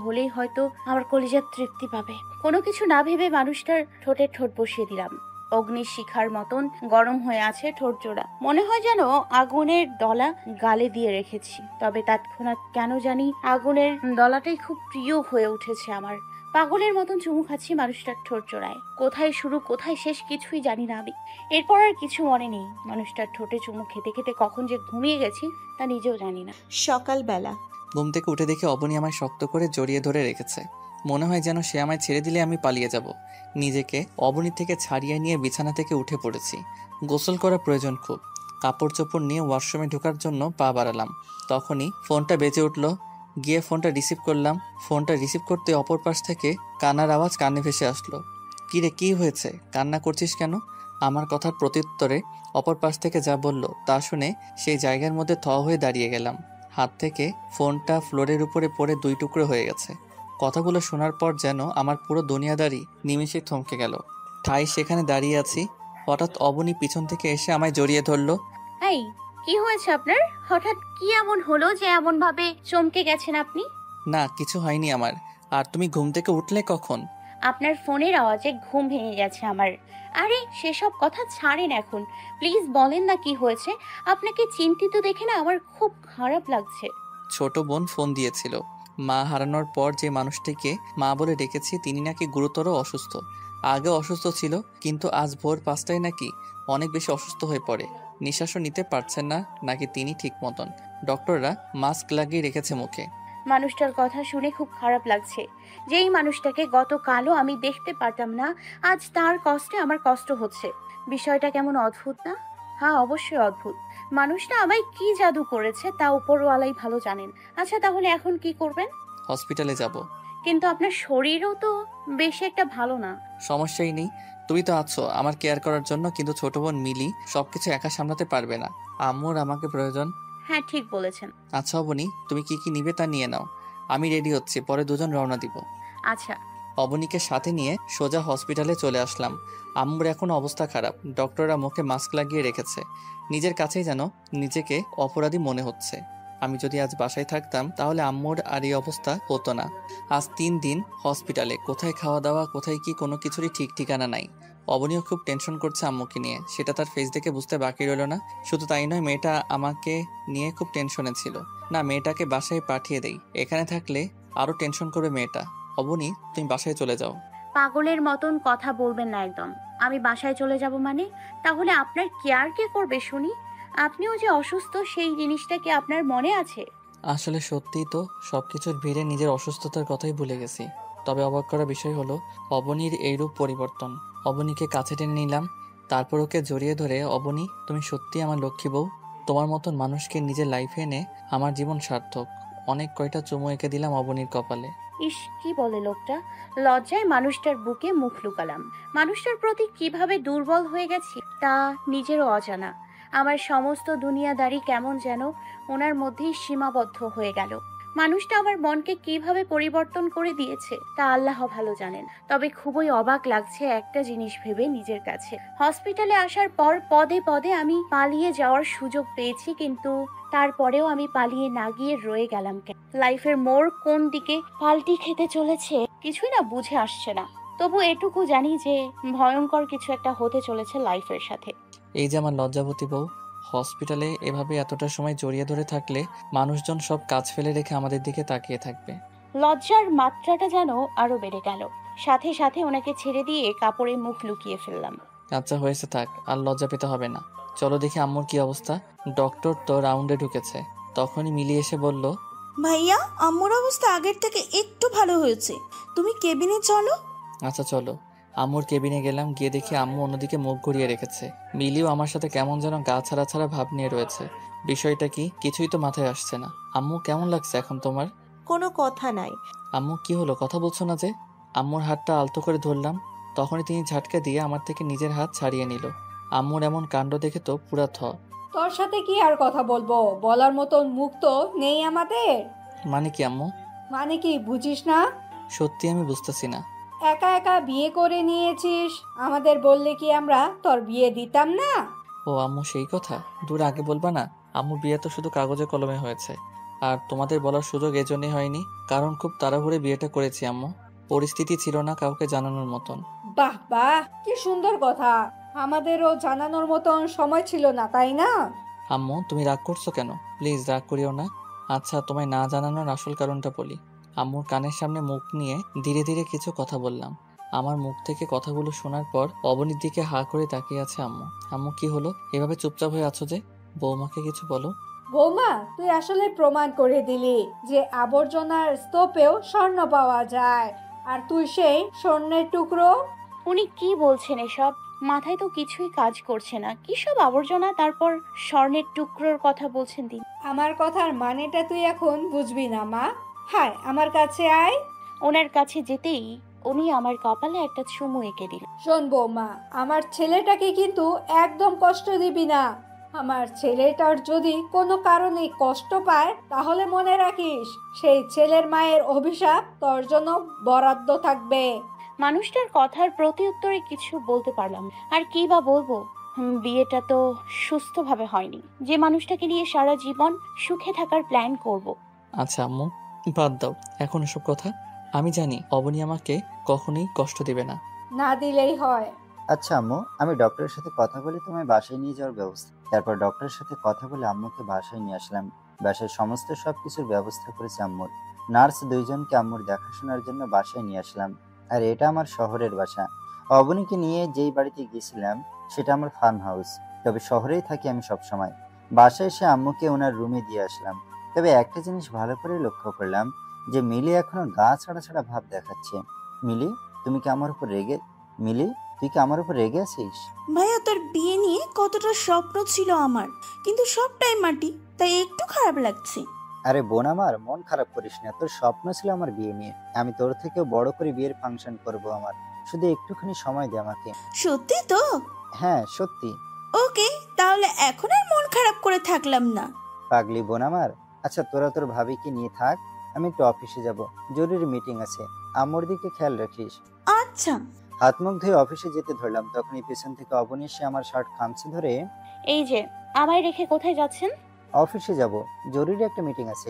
হলেই হয়তো আমার কলিজার তৃপ্তি পাবে। কোনো কিছু না ভেবে মানুষটার ঠোঁটে ঠোঁট বসিয়ে দিলাম। অগ্নির শিখার মতন গরম হয়ে আছে ঠোঁট জোড়া। মনে হয় যেন আগুনের দলা গালে দিয়ে রেখেছি। তবে তৎক্ষণাৎ কেন জানি আগুনের দলাটাই খুব প্রিয় হয়ে উঠেছে আমার। পাগলের মতন চুমু খাচ্ছি মানুষটার ঠোঁট জোড়ায়। কোথায় শুরু কোথায় শেষ কিছুই জানি না আমি। এরপর আর কিছু মনে নেই। মানুষটার ঠোঁটে চুমু খেতে খেতে কখন যে ঘুমিয়ে গেছি তা নিজেও জানি না। সকালবেলা ঘুম থেকে উঠে দেখে অবনী আমায় শক্ত করে জড়িয়ে ধরে রেখেছে। মনে হয় যেন সে আমায় ছেড়ে দিলে আমি পালিয়ে যাব। নিজেকে অবনী থেকে ছাড়িয়ে নিয়ে বিছানা থেকে উঠে পড়েছি। গোসল করা প্রয়োজন খুব। কাপড় চোপড় নিয়ে ওয়াশরুমে ঢোকার জন্য পা বাড়ালাম। তখনই ফোনটা বেজে উঠল। গিয়ে ফোনটা রিসিভ করলাম। ফোনটা রিসিভ করতে অপর পাশ থেকে কান্নার আওয়াজ কানে ভেসে আসলো। কিরে, কি হয়েছে? কান্না করছিস কেন? আমার কথার প্রত্যুত্তরে অপর পাশ থেকে যা বলল তা শুনে সেই জায়গার মধ্যে থ হয়ে দাঁড়িয়ে গেলাম। হাত থেকে ফোনটা ফ্লোরের উপরে পড়ে 2 টুকরো হয়ে গেছে। কথাগুলো শোনার পর যেন আমার পুরো দুনিয়াদারি নিমেষে থমকে গেল। ঠাই সেখানে দাঁড়িয়ে আছি। হঠাৎ অবনী পিছন থেকে এসে আমায় জড়িয়ে ধরলো। এই, কি হয়েছে আপনার? হঠাৎ কি এমন হলো যে এমন ভাবে চমকে গেছেন আপনি? না, কিছু হয়নি আমার। আর তুমি ঘুম থেকে উঠলে কখন? আপনার ফোনের আওয়াজে ঘুম ভেঙে গেছে আমার। আরে সেসব কথা ছাড়েন এখন, প্লিজ বলেন না কি হয়েছে। আপনাকে চিন্তিত দেখে না আমার খুব খারাপ লাগছে। ছোট বোন ফোন দিয়েছিল। মা হারানোর পর যে মানুষটিকে মা বলে ডেকেছি তিনি নাকি গুরুতর অসুস্থ। আগে অসুস্থ ছিল, কিন্তু আজ ভোর 5টায় নাকি অনেক বেশি অসুস্থ হয়ে পড়ে। নিঃশ্বাসও নিতে পারছেন না নাকি তিনি ঠিক মতন। ডক্টররা মাস্ক লাগিয়ে রেখেছে মুখে। মানুষটার কথা শুনে খুব খারাপ লাগছে। যেই মানুষটাকে গতকালও আমি দেখতে পারতাম না, আজ তার কষ্টে আমার কষ্ট হচ্ছে। বিষয়টা কেমন অদ্ভুত না? হ্যাঁ, অবশ্যই অদ্ভুত। মানুষটা আমায় কি জাদু করেছে তা উপরওয়ালাই ভালো জানেন। আচ্ছা, তাহলে এখন কি করবেন? হসপিটালে যাব। কিন্তু আপনার শরীরও তো বেশি একটা ভালো না। সমস্যাই নেই, তুমি তো আছো আমার কেয়ার করার জন্য। কিন্তু ছোট বোন মিলি সবকিছু একা সামলাতে পারবে না। আম্মুর আমাকে প্রয়োজন। হ্যাঁ, ঠিক বলেছেন। আচ্ছা অবনী, তুমি কি কি নিবে তা নিয়ে নাও। আমি রেডি হচ্ছি, পরে দুজন রওনা দিব। আচ্ছা। অবনীকে সাথে নিয়ে সোজা হসপিটালে চলে আসলাম। আম্মুর এখন অবস্থা খারাপ। ডক্টররা মুখে মাস্ক লাগিয়ে রেখেছে। নিজের কাছেই যেন নিজেকে অপরাধী মনে হচ্ছে। আমি যদি আজ বাসায় থাকতাম তাহলে আম্মুর আর এই অবস্থা হতো না। আজ 3 দিন হসপিটালে, কোথায় খাওয়া দাওয়া, কোথায় কি, কোনো কিছুরই ঠিক ঠিকানা নাই। অবনীও খুব টেনশন করছে আম্মুকে নিয়ে, সেটা তার ফেস দেখে বুঝতে বাকি রইল না। শুধু তাই নয়, মেয়েটা আমাকে নিয়ে খুব টেনশনে ছিল। না, মেয়েটাকে বাসায় পাঠিয়ে দেই, এখানে থাকলে আরও টেনশন করবে মেয়েটা। অবনী, তুমি বাসায় চলে যাও। পাগলের মতন কথা বলবেন না একদম। আমি বাসায় চলে যাব মানে? তাহলে আপনার কেয়ার কে করবে শুনি? আপনিও যে অসুস্থ সেই জিনিসটা কি আপনার মনে আছে? আসলে সত্যিই তো, সবকিছুর ভিড়ে নিজের অসুস্থতার কথাই ভুলে গেছি। তবে অবাক করা বিষয় হলো অবনীর এইরূপ পরিবর্তন। অবনীকে কাছে টেনে নিলাম, তারপর ওকে জড়িয়ে ধরে, অবনী তুমি সত্যি আমার লক্ষ্মী বউ। তোমার মতন মানুষকে নিজের লাইফে এনে আমার জীবন সার্থক। অনেক কয়টা চুমু এঁকে দিলাম অবনীর কপালে। ইস, কি বলে লোকটা! লজ্জায় মানুষটার বুকে মুখ লুকালাম। মানুষটার প্রতি কিভাবে দুর্বল হয়ে গেছি তা নিজেরও অজানা। আমার সমস্ত দুনিয়াদারি কেমন যেন ওনার মধ্যেই সীমাবদ্ধ হয়ে গেল। মানুষটা আমার মনকে কিভাবে পরিবর্তন করে দিয়েছে তা আল্লাহ ভালো জানেন। তবে খুবই অবাক লাগছে একটা জিনিস ভেবে নিজের কাছে। হসপিটালে আসার পর পদে পদে আমি পালিয়ে যাওয়ার সুযোগ পেয়েছি, কিন্তু তারপরেও আমি পালিয়ে না গিয়ে রয়ে গেলাম কেন? লাইফের মোড় কোন দিকে পাল্টি খেতে চলেছে কিছুই না বুঝে আসছে না। তবু এটুকু জানি যে ভয়ঙ্কর কিছু একটা হতে চলেছে লাইফের সাথে। এই যে আমার লজ্জাবতী বউ, হসপিটালে এভাবে এতটা সময় জড়িয়ে ধরে থাকলে মানুষজন সব কাজ ফেলে রেখে আমাদের দিকে তাকিয়ে থাকবে। লজ্জার মাত্রাটা যেন আরো বেড়ে গেল। সাথে সাথে ওনাকে ছেড়ে দিয়ে কাপড়ে মুখ লুকিয়ে ফেললাম। আচ্ছা হয়েছে, থাক, আর লজ্জা পেতে হবে না। চলো দেখি আম্মুর কি অবস্থা। ডক্টর তো রাউন্ডে ঢুকেছে। তখনই মিলি এসে বলল, ভাইয়া, আম্মুর অবস্থা আগের থেকে একটু ভালো হয়েছে, তুমি কেবিনে চলো। আচ্ছা চলো। আম্মুর কেবিনে গেলাম, গিয়ে দেখি আম্মু অন্যদিকে মুখ ঘুরিয়ে রেখেছে। মিলিও আমার সাথে কেমন যেন গা ছাড়া ছাড়া ভাব নিয়ে রয়েছে। বিষয়টা কি কিছুই তো মাথায় আসছে না। আম্মু, কেমন লাগছে এখন তোমার? কোনো কথা নাই। আম্মু কি হলো, কথা বলছো না যে? আম্মুর হাতটা আলতো করে ধরলাম, তখনই তিনি ঝাটকা দিয়ে আমার থেকে নিজের হাত ছাড়িয়ে নিল। আম্মুর এমন কাণ্ড দেখে তো পুরা থ। তোর সাথে কি আর কথা বলবো, বলার মতন মুখ তো নেই আমাদের। মানে কি আম্মু? মানে কি বুঝিস না? সত্যি আমি বুঝতেছি না। একা একা বিয়ে করে নিয়েছিস, আমাদের বললে কি আমরা তোর বিয়ে দিতাম না? ও আম্মু, সেই কথা দূর আগে বলবা না। আম্মু, বিয়ে তো শুধু কাগজে কলমে হয়েছে। আর তোমাদের বলার সুযোগ এজন্যই হয়নি কারণ খুব তাড়াহুড়ে বিয়েটা করেছি আম্মু। পরিস্থিতি ছিল না কাউকে জানানোর মতন। বাহ বাহ, কি সুন্দর কথা। আমাদেরও জানানোর মতন সময় ছিল না, তাই না? আম্মু, তুমি রাগ করছো কেন? প্লিজ রাগ করিও না। আচ্ছা, তোমায় না জানানোর আসল কারণটা বলি। আম্মুর কানের সামনে মুখ নিয়ে ধীরে ধীরে কিছু কথা বললাম। আমার মুখ থেকে কথাগুলো শোনার পর অবনীর দিকে হা করে তাকিয়ে আছে আম্মু। আম্মু কি হলো, এভাবে চুপচাপ হয়ে আছো যে? বৌমাকে কিছু বলো। বৌমা, তুই আসলে প্রমাণ করে দিলি যে আবর্জনার স্তূপেও স্বর্ণ পাওয়া যায়, আর তুই সেই স্বর্ণের টুকরো। উনি কি বলছেন এসব? মাথায় তো কিছুই কাজ করছে না। কি সব আবর্জনা, তারপর স্বর্ণের টুকরোর কথা বলছেন তিনি? আমার কথার মানেটা তুই এখন বুঝবি না মা। হায়, আমার কাছে আয়। ওনার কাছে যেতেই উনি আমার কপালে একটা চুমু এঁকে দিল। শোন বৌমা, আমার ছেলেটাকে কিন্তু একদম কষ্ট দিবি না। আমার ছেলেটার যদি কোনো কারণে কষ্ট পায় তাহলে মনে রাখিস সেই ছেলের মায়ের অভিশাপ তোর জন্য বরাদ্দ থাকবে। মানুষটার কথার প্রতি উত্তরে কিছু বলতে পারলাম না। আর কি বা বলবো? বিয়েটা তো সুস্থভাবে হয়নি, যে মানুষটাকে নিয়ে সারা জীবন সুখে থাকার প্ল্যান করব। আচ্ছা আম্মু, বাদ দাও এখন এসব কথা। আমি জানি অবনী আমাকে কখনোই কষ্ট দিবে না। না দিলেই হয়। আচ্ছা আম্মু, আমি ডক্টরের সাথে কথা বলে তোমায় বাসায় নিয়ে যাওয়ার ব্যবস্থা। তারপর ডক্টরের সাথে কথা বলে আম্মুকে বাসায় নিয়ে আসলাম। বাসায় সমস্ত সবকিছুর ব্যবস্থা করেছি আম্মুর। নার্স দুইজনকে আম্মুর দেখাশোনার জন্য বাসায় নিয়ে আসলাম। আর এটা আমার শহরের বাসা। অবনীকে নিয়ে যেই বাড়িতে গিয়েছিলাম সেটা আমার ফার্ম হাউস, তবে শহরেই থাকি আমি সব সময়। বাসায় এসে আম্মুকে ওনার রুমে দিয়ে আসলাম। তবে একটা জিনিস ভালো করে লক্ষ্য করলাম যে মিলি এখনো গা ছাড়া ছাড়া ভাব দেখাচ্ছে। মিলি, তুমি কি আমার উপর রেগে মিলি তুই কি আমার উপর রেগে আছিস? ভাইয়া, তোর বিয়ে নিয়ে কতটা স্বপ্ন ছিল আমার, কিন্তু সবটাই মাটি, তাই একটু খারাপ লাগছে। আরে বোন আমার, মন খারাপ করিস না। তোর স্বপ্ন ছিল আমার বিয়ে নিয়ে। আমি তোর থেকেও বড় করে বিয়ের ফাংশন করব আমার। শুধু একটুখানি সময় দে আমাকে। সত্যি তো? হ্যাঁ সত্যি। ওকে, তাহলে এখন আর মন খারাপ করে থাকলাম না। পাগলি বোন আমার। আচ্ছা তোরা তোর ভাবিকে নিয়ে থাক, আমি একটু অফিসে যাব, জরুরি মিটিং আছে। আম্মুর দিকে খেয়াল রাখিস। আচ্ছা। হাত মুখ ধুয়ে অফিসে যেতে ধরলাম, তখনই পেছন থেকে অবনী এসে আমার শার্ট খামচে ধরে, এই যে, আমায় রেখে কোথায় যাচ্ছেন? অফিসে যাব, জরুরি একটা মিটিং আছে।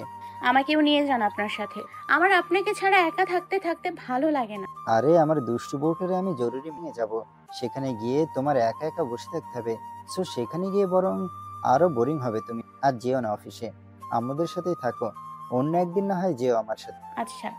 আমাকেও নিয়ে যান আপনার সাথে। আমার আপনাকে ছাড়া একা থাকতে থাকতে ভালো লাগে না। আরে আমার দুষ্টু বউটারে আমি জরুরি নিয়ে যাব, সেখানে গিয়ে তোমার একা একা বসে থাকতে হবে। সো সেখানে গিয়ে বরং আরো বোরিং হবে। তুমি আর যেও না অফিসে, আমাদের সাথেই থাকো। অন্য একদিন না হয় যেও আমার সাথে। আচ্ছা।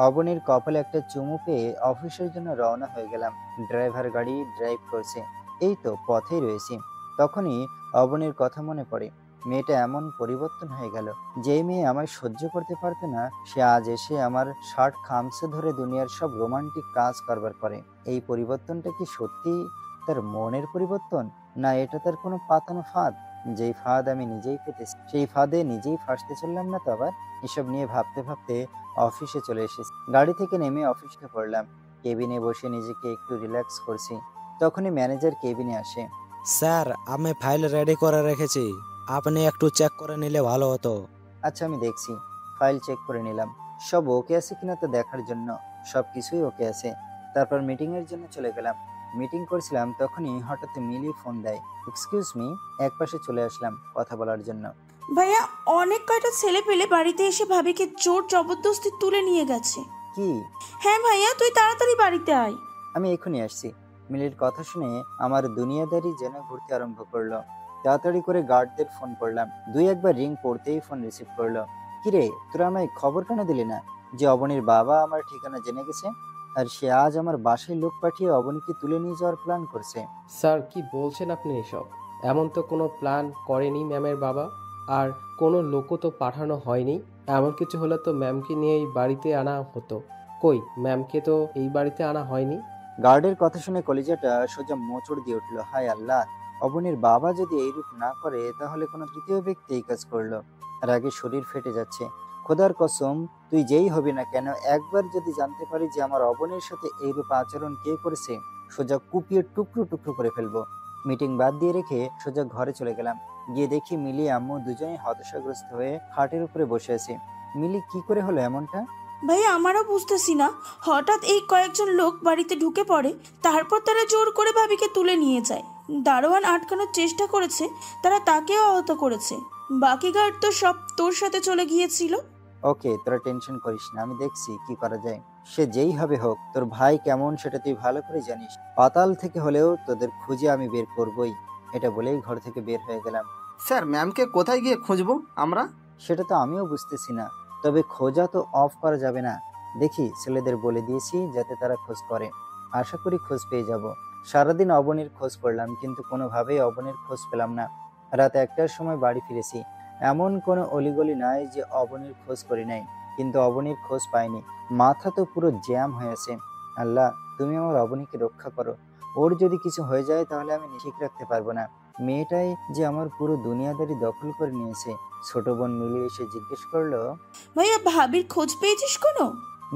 অবনীর কপালে একটা চুমু পেয়ে অফিসের জন্য রওনা হয়ে গেলাম। ড্রাইভার গাড়ি ড্রাইভ করছে, এই তো পথেই রয়েছি। তখনই অবনীর কথা মনে পড়ে। মেয়েটা এমন পরিবর্তন হয়ে গেল। যে মেয়ে আমায় সহ্য করতে পারতো না, সে আজ এসে আমার শার্ট খামচে ধরে দুনিয়ার সব রোমান্টিক কাজ কারবার করে। এই পরিবর্তনটা কি সত্যি তার মনের পরিবর্তন, না এটা তার কোনো পাতানো ফাঁদ? যেই ফাঁদ আমি নিজেই পেতেছি, সেই ফাঁদে নিজেই ফাঁসতে চললাম না তো আবার? এসব নিয়ে ভাবতে ভাবতে অফিসে চলে এসেছি। গাড়ি থেকে নেমে অফিসে পড়লাম। কেবিনে বসে নিজেকে একটু রিল্যাক্স করছি। তখনই ম্যানেজার কেবিনে আসে। স্যার, আমি ফাইল রেডি করে রেখেছি, আপনি একটু চেক করে নিলে ভালো হতো। আচ্ছা আমি দেখছি। ফাইল চেক করে নিলাম, সব ওকে আছে কিনা তো দেখার জন্য। সব কিছুই ওকে আছে। তারপর মিটিং এর জন্য চলে গেলাম। মিটিং করছিলাম, তখনই হঠাৎ মিলি ফোন দেয়। এক্সকিউজ মি, একপাশে চলে আসলাম কথা বলার জন্য। ভাইয়া, অনেক কয়টা ছেলে পেলে বাড়িতে এসে ভাবিকে জোর জবরদস্তি তুলে নিয়ে গেছে। কি? হ্যাঁ ভাইয়া, তুই তাড়াতাড়ি বাড়িতে আয়। আমি এখনই আসছি। মিলির কথা শুনে আমার দুনিয়াদারি যেন ঘুরতে আরম্ভ করলো। তাড়াতাড়ি করে গার্ডদের ফোন করলাম। দুই একবার রিং পড়তেই ফোন রিসিভ করলো। কিরে, তোরা আমায় খবর কেন দিলি না যে অবনীর বাবা আমার ঠিকানা জেনে গেছে, আর সে আজ আমার বাসায় লোক পাঠিয়ে অবনীকে তুলে নিয়ে যাওয়ার প্ল্যান করছে? স্যার, কি বলছেন আপনি এসব? এমন তো কোনো প্ল্যান করেনি ম্যামের বাবা, আর কোনো লোকও তো পাঠানো হয়নি। এমন কিছু হলে তো ম্যামকে নিয়ে এই বাড়িতে আনা হতো। কই, ম্যামকে তো এই বাড়িতে আনা হয়নি। গার্ডের কথা শুনে কলিজাটা সোজা মোচড় দিয়ে উঠলো। হায় আল্লাহ, অবনীর বাবা যদি এইরূপ না করে তাহলে কোনো তৃতীয় ব্যক্তি এই কাজ করলো। আর আগে শরীর ফেটে যাচ্ছে। খোদার কসম, তুই যেই হবি না কেন, একবার যদি জানতে পারি যে আমার অবনীর সাথে এইরূপ আচরণ কে করেছে, সোজা কুপিয়ে টুকরো টুকরো করে ফেলবো। মিটিং বাদ দিয়ে রেখে সোজা ঘরে চলে গেলাম। গিয়ে দেখি মিলি আম্মু দুজনেই হতাশাগ্রস্ত হয়ে খাটের উপরে বসে আছে। মিলি, কি করে হলো এমনটা? ভাইয়া, আমারও বুঝতেছি না। হঠাৎ এই কয়েকজন লোক বাড়িতে ঢুকে পড়ে, তারপর তারা জোর করে ভাবিকে তুলে নিয়ে যায়। দারোয়ান আটকানোর চেষ্টা করেছে, তারা তাকেও আহত করেছে। বাকি গার্ড তো সব তোর সাথে চলে গিয়েছিল। ওকে, তোরা টেনশন করিস না, আমি দেখছি কি করা যায়। সে যেই হবে হোক, তোর ভাই কেমন সেটা তুই ভালো করে জানিস। পাতাল থেকে হলেও তোদের খুঁজে আমি বের করবই। এটা বলেই ঘর থেকে বের হয়ে গেলাম। স্যার, ম্যামকে কোথায় গিয়ে খুঁজবো আমরা? সেটা তো আমিও বুঝতেছি না, তবে খোঁজা তো অফ করা যাবে না। দেখি, ছেলেদের বলে দিয়েছি যাতে তারা খোঁজ করে। আশা করি খোঁজ পেয়ে যাব। সারাদিন অবনীর খোঁজ করলাম, কিন্তু কোনোভাবেই অবনীর খোঁজ পেলাম না। রাত 1টার সময় বাড়ি ফিরেছি। এমন কোনো অলিগলি নাই যে অবনীর খোঁজ করি নাই, কিন্তু অবনীর খোঁজ পাইনি। মাথা তো পুরো জ্যাম হয়েছে। আল্লাহ, তুমি আমার অবনীকে রক্ষা করো। ওর যদি কিছু হয়ে যায় তাহলে আমি ঠিক রাখতে পারবো না। মেয়েটাই যে আমার পুরো দুনিয়াদারি দখল করে নিয়েছে। ছোট বোন মিলি এসে জিজ্ঞেস করলো, ভাইয়া ভাবির খোঁজ পেয়েছিস কোনো?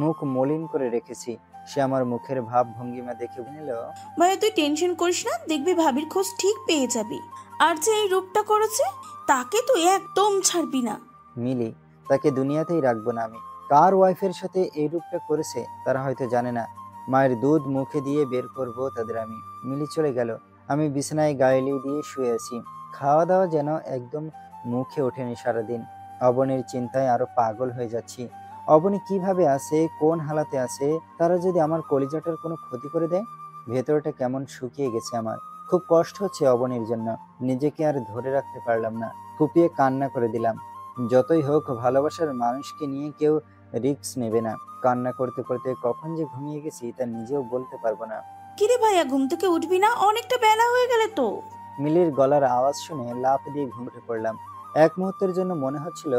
মুখ মলিন করে রেখেছি। সে আমার মুখের ভাব ভঙ্গিমা দেখে নিল, ভাইয়া তুই টেনশন করিস না, দেখবি ভাবির খোঁজ ঠিক পেয়ে যাবি। আর যে এই রূপটা করেছে তাকে তুই একদম ছাড়বি না। মিলি, তাকে দুনিয়াতেই রাখবো না আমি। কার ওয়াইফের সাথে এই রূপটা করেছে তারা হয়তো জানে না। মায়ের দুধ মুখে দিয়ে বের করব তাদের আমি। মিলি চলে গেল। আমি বিছানায় গায়েলি দিয়ে শুয়ে আছি। খাওয়া দাওয়া যেন একদম মুখে ওঠেনি সারাদিন। অবনীর চিন্তায় আরো পাগল হয়ে যাচ্ছি। অবনী কিভাবে আছে, কোন হালাতে আছে, তারা যদি আমার কলিজাটার কোনো ক্ষতি করে দেয়। ভেতরটা কেমন শুকিয়ে গেছে আমার। খুব কষ্ট হচ্ছে অবনীর জন্য। নিজেকে আর ধরে রাখতে পারলাম না। ফুপিয়ে কান্না করে দিলাম। যতই হোক, ভালোবাসার মানুষকে নিয়ে কেউ রিস্ক নেবে না। কান্না করতে করতে কখন যে ঘুমিয়ে গেছি তা নিজেও বলতে পারবো না। কিরে ভাইয়া, ঘুম থেকে উঠবি না? অনেকটা বেলা হয়ে গেলে তো। মিলির গলার আওয়াজ শুনে লাফ দিয়ে ঘুম উঠে পড়লাম। এক মুহূর্তের জন্য মনে হচ্ছিল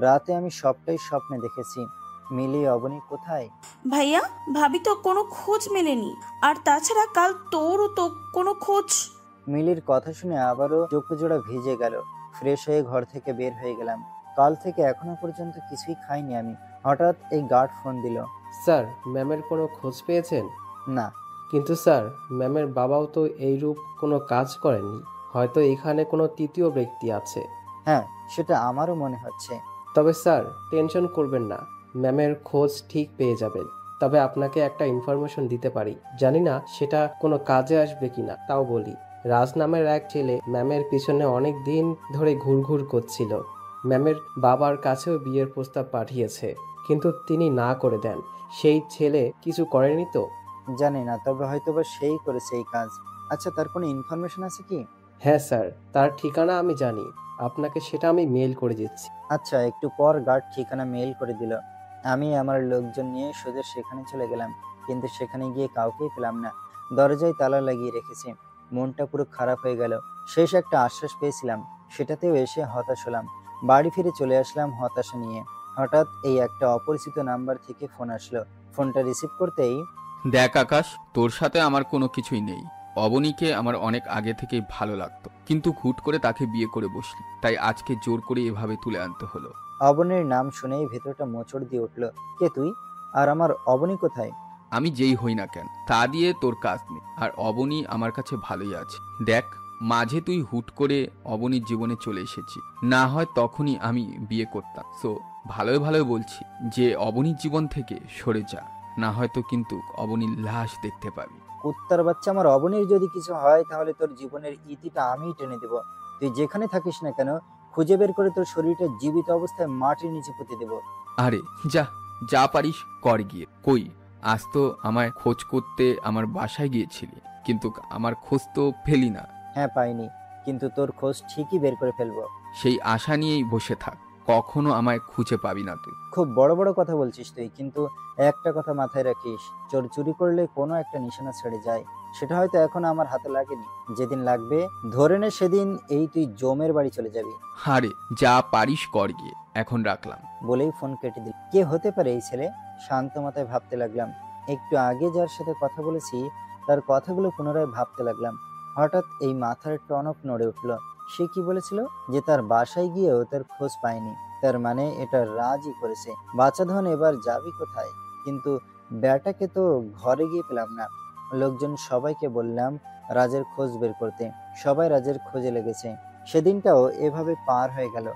রাতে আমি সবটাই স্বপ্নে দেখেছি। মিলি, অবনী কোথায়? ভাইয়া, ভাবি তো কোনো খোঁজ মেলেনি। আর তাছাড়া কাল তোরও তো কোনো খোঁজ। মিলির কথা শুনে আবারও চোখ জোড়া ভিজে গেল। ফ্রেশ হয়ে ঘর থেকে বের হয়ে গেলাম। কাল থেকে এখনো পর্যন্ত কিছুই খাইনি আমি। হঠাৎ এই গার্ড ফোন দিল। স্যার, ম্যামের কোনো খোঁজ পেয়েছেন? না। কিন্তু স্যার, ম্যামের বাবাও তো এইরূপ কোনো কাজ করেননি। হয়তো এখানে কোনো তৃতীয় ব্যক্তি আছে। হ্যাঁ, সেটা আমারও মনে হচ্ছে। তবে স্যার, টেনশন করবেন না, ম্যামের খোঁজ ঠিক পেয়ে যাবেন। তবে আপনাকে একটা ইনফরমেশন দিতে পারি, জানি না সেটা কোনো কাজে আসবে কিনা, তাও বলি। রাজ নামের এক ছেলে ম্যামের পিছনে অনেক দিন ধরে ঘুরঘুর করছিল। ম্যামের বাবার কাছেও বিয়ের প্রস্তাব পাঠিয়েছে, কিন্তু তিনি না করে দেন। সেই ছেলে কিছু করেনি তো? জানি না, তবে হয়তোবা সেই করেছে এই কাজ। আচ্ছা, তার কোনো ইনফরমেশন আছে কি? হ্যাঁ স্যার, তার ঠিকানা আমি জানি। আপনাকে সেটা আমি মেইল করে দিচ্ছি। আচ্ছা, একটু পর গার্ড ঠিকানা মেইল করে দিল। আমি আমার লোকজন নিয়ে সোজা সেখানে চলে গেলাম, কিন্তু সেখানে গিয়ে কাউকেই পেলাম না। দরজায় তালা লাগিয়ে রেখেছে। মনটা পুরো খারাপ হয়ে গেল। শেষ একটা আশ্বাস পেয়েছিলাম, সেটাতেও এসে হতাশ হলাম। বাড়ি ফিরে চলে আসলাম হতাশা নিয়ে। হঠাৎ এই একটা অপরিচিত নাম্বার থেকে ফোন আসলো। ফোনটা রিসিভ করতেই, দেখ আকাশ, তোর সাথে আমার কোনো কিছুই নেই। অবনীকে আমার অনেক আগে থেকেই ভালো লাগতো, কিন্তু হুট করে তাকে বিয়ে করে বসলি, তাই আজকে জোর করে এভাবে তুলে আনতে হলো। অবনীর নাম শুনেই ভেতরটা মোচড় দিয়ে উঠল। কে তুই? আর আমার অবনী কোথায়? আমি যেই হই না কেন, তা দিয়ে তোর কাজ নেই। আর অবনী আমার কাছে ভালোই আছে। দেখ, মাঝে তুই হুট করে অবনীর জীবনে চলে এসেছি, না হয় তখনই আমি বিয়ে করতাম। সো ভালোই ভালোই বলছি যে অবনীর জীবন থেকে সরে যা, না হয়তো কিন্তু অবনীর লাশ দেখতে পাবি। কুত্তার বাচ্চা, আমার অবনীর যদি কিছু হয় তাহলে তোর জীবনের ইতিটা আমিই টেনে দেব। তুই যেখানে থাকিস না কেন, খুঁজে বের করে তোর শরীরটা জীবিত অবস্থায় মাটির নিচে পুঁতে দেব। আরে যা, যা পারিস কর গিয়ে। কই, আজ তো আমায় খোঁজ করতে আমার বাসায় গিয়েছিলি, কিন্তু আমার খোঁজ তো পেলি না। হ্যাঁ, পাইনি, কিন্তু তোর খোঁজ ঠিকই বের করে ফেলবো। সেই আশা নিয়েই বসে থাক, কখনো আমায় খুঁজে পাবি না তুই। খুব বড় বড় কথা বলছিস তুই, কিন্তু একটা কথা মাথায় রাখিস, চোর চুরি করলে কোনো একটা নিশানা ছেড়ে যায়। সেটা হয়তো এখন আমার হাতে লাগেনি, যেদিন লাগবে ধরে নে সেদিন এই তুই জমের বাড়ি চলে যাবি। আরে যা পারিস কর গিয়ে, এখন রাখলাম। বলেই ফোন কেটে দিল। কে হতে পারে এই ছেলে? শান্ত মাথায় ভাবতে লাগলাম। একটু আগে যার সাথে কথা বলেছি তার কথাগুলো পুনরায় ভাবতে লাগলাম। হঠাৎ এই মাথার টনক নড়ে উঠলো। সে কি বলেছিল যে তার বাসায় গিয়েও তার খোঁজ পায়নি? তার মানে এটা রাজই করেছে। বাচ্চা ধন এবার যাবি কোথায়? কিন্তু ব্যাটাকে তো ঘরে গিয়ে পেলাম না। লোকজন সবাইকে বললাম রাজের খোঁজ বের করতে। সবাই রাজের খোঁজে লেগেছে। সেদিনটাও এভাবে পার হয়ে গেল।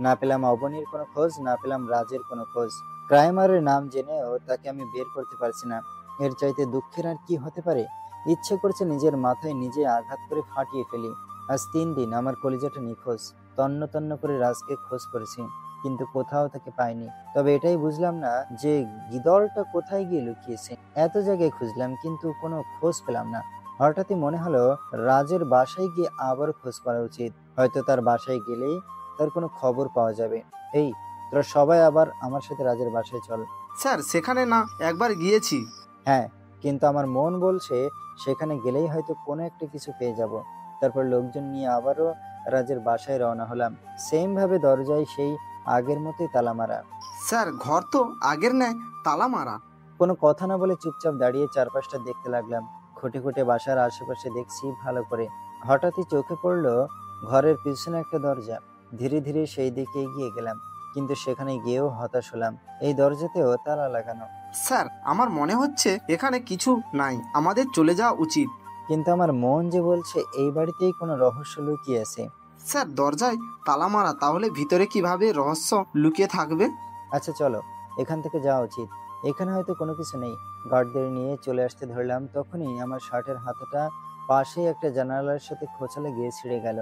না পেলাম অবনীর কোনো খোঁজ, না পেলাম রাজের কোনো খোঁজ। ক্রাইমারের নাম জেনেও তাকে আমি বের করতে পারছি না। এর চাইতে দুঃখের আর কি হতে পারে? ইচ্ছে করছে নিজের মাথায় নিজে আঘাত করে ফাটিয়ে ফেলি। আজ 3 দিন আমার কলিজাটা নিখোঁজ। তন্ন তন্ন করে রাজকে খোঁজ করেছি, কিন্তু কোথাও তাকে পাইনি। তবে এটাই বুঝলাম না যে গিদলটা কোথায় গিয়ে লুকিয়েছে। এত জায়গায় খুঁজলাম কিন্তু কোনো খোঁজ পেলাম না। হঠাৎই মনে হলো রাজের বাসায় গিয়ে আবার খোঁজ করা উচিত। হয়তো তার বাসায় গেলেই তার কোনো খবর পাওয়া যাবে। এই, তোরা সবাই আবার আমার সাথে রাজের বাসায় চল। স্যার সেখানে না একবার গিয়েছি। হ্যাঁ, কিন্তু আমার মন বলছে সেখানে গেলেই হয়তো কোনো একটা কিছু পেয়ে যাব। তারপর লোকজন নিয়ে আবারও রাজের বাসায় রওনা হলাম। সেম ভাবে দরজায় সেই আগের মতোই তালা মারা। স্যার ঘর তো আগের ন্যায় তালা মারা। কোনো কথা না বলে চুপচাপ দাঁড়িয়ে চারপাশটা দেখতে লাগলাম। খুঁটে খুঁটে বাসার আশেপাশে দেখছি ভালো করে। হঠাৎই চোখে পড়লো ঘরের পিছনে একটা দরজা। ধীরে ধীরে সেই দিকে এগিয়ে গেলাম, কিন্তু সেখানে গিয়েও হতাশ হলাম। এই দরজাতেও তালা লাগানো। স্যার আমার মনে হচ্ছে এখানে কিছু নাই, আমাদের চলে যাওয়া উচিত। কিন্তু আমার মন যে বলছে এই বাড়িতেই কোনো রহস্য লুকিয়ে আছে। স্যার দরজায় তালা মারা, তাহলে ভিতরে কিভাবে রহস্য লুকিয়ে থাকবে? আচ্ছা চলো, এখান থেকে যাওয়া উচিত। এখানে হয়তো কোনো কিছু নেই। গার্ডদের নিয়ে চলে আসতে ধরলাম, তখনই আমার শার্টের হাতাটা পাশে একটা জানালার সাথে খোঁচালে গিয়ে ছিঁড়ে গেল,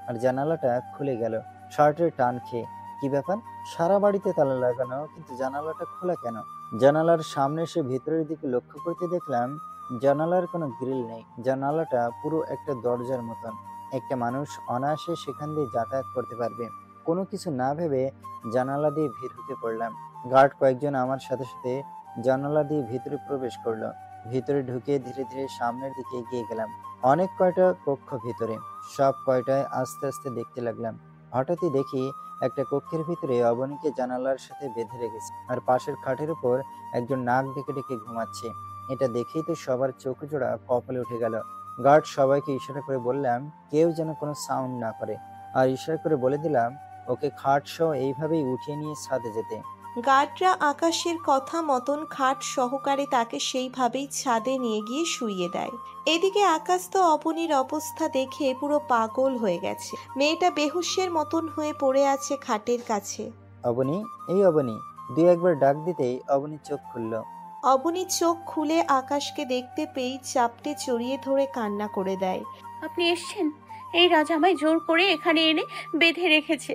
আর জানালাটা খুলে গেল শার্টের টান খেয়ে। কি ব্যাপার, সারা বাড়িতে তালা লাগানো কিন্তু জানালাটা খোলা কেন? জানালার সামনে এসে ভিতরের দিকে লক্ষ্য করতে দেখলাম জানালার কোনো গ্রিল নেই। জানালাটা পুরো একটা দরজার মতন। একটা মানুষ অনায়াসে সেখান দিয়ে যাতায়াত করতে পারবে। কোনো কিছু না ভেবে জানালা দিয়ে ভিড় ঢুকে পড়লাম। গার্ড কয়েকজন আমার সাথে সাথে জানালা দিয়ে ভিতরে প্রবেশ করলো। ভিতরে ঢুকে ধীরে ধীরে সামনের দিকে এগিয়ে গেলাম। অনেক কয়টা কক্ষ ভিতরে, সব কয়টায় আস্তে আস্তে দেখতে লাগলাম। হঠাৎই দেখি একটা কক্ষের ভিতরে অবনীকে জানালার সাথে বেঁধে রেখেছে, আর পাশের খাটের উপর একজন নাক ডেকে ডেকে ঘুমাচ্ছে। এটা দেখেই তো সবার চোখ জোড়া কপালে উঠে গেল। গার্ড সবাইকে ইশারা করে বললাম কেউ যেন কোনো সাউন্ড না করে, আর ইশারা করে বলে দিলাম ওকে খাট সহ এইভাবেই উঠিয়ে নিয়ে ছাদে যেতে। গার্ডরা আকাশের কথা মতন খাট সহকারে তাকে সেইভাবেই ছাদে নিয়ে গিয়ে শুইয়ে দেয়। এদিকে আকাশ তো অবনীর অবস্থা দেখে পুরো পাগল হয়ে গেছে। মেয়েটা বেহুশের মতন হয়ে পড়ে আছে খাটের কাছে। অবনী, এই অবনী, দুই একবার ডাক দিতেই অবনীর চোখ খুলল। অবনী চোখ খুলে আকাশকে দেখতে পেয়ে চাপটে চড়িয়ে ধরে কান্না করে দেয়। আপনি এসছেন? এই রাজা আমায় জোর করে এখানে এনে বেঁধে রেখেছে।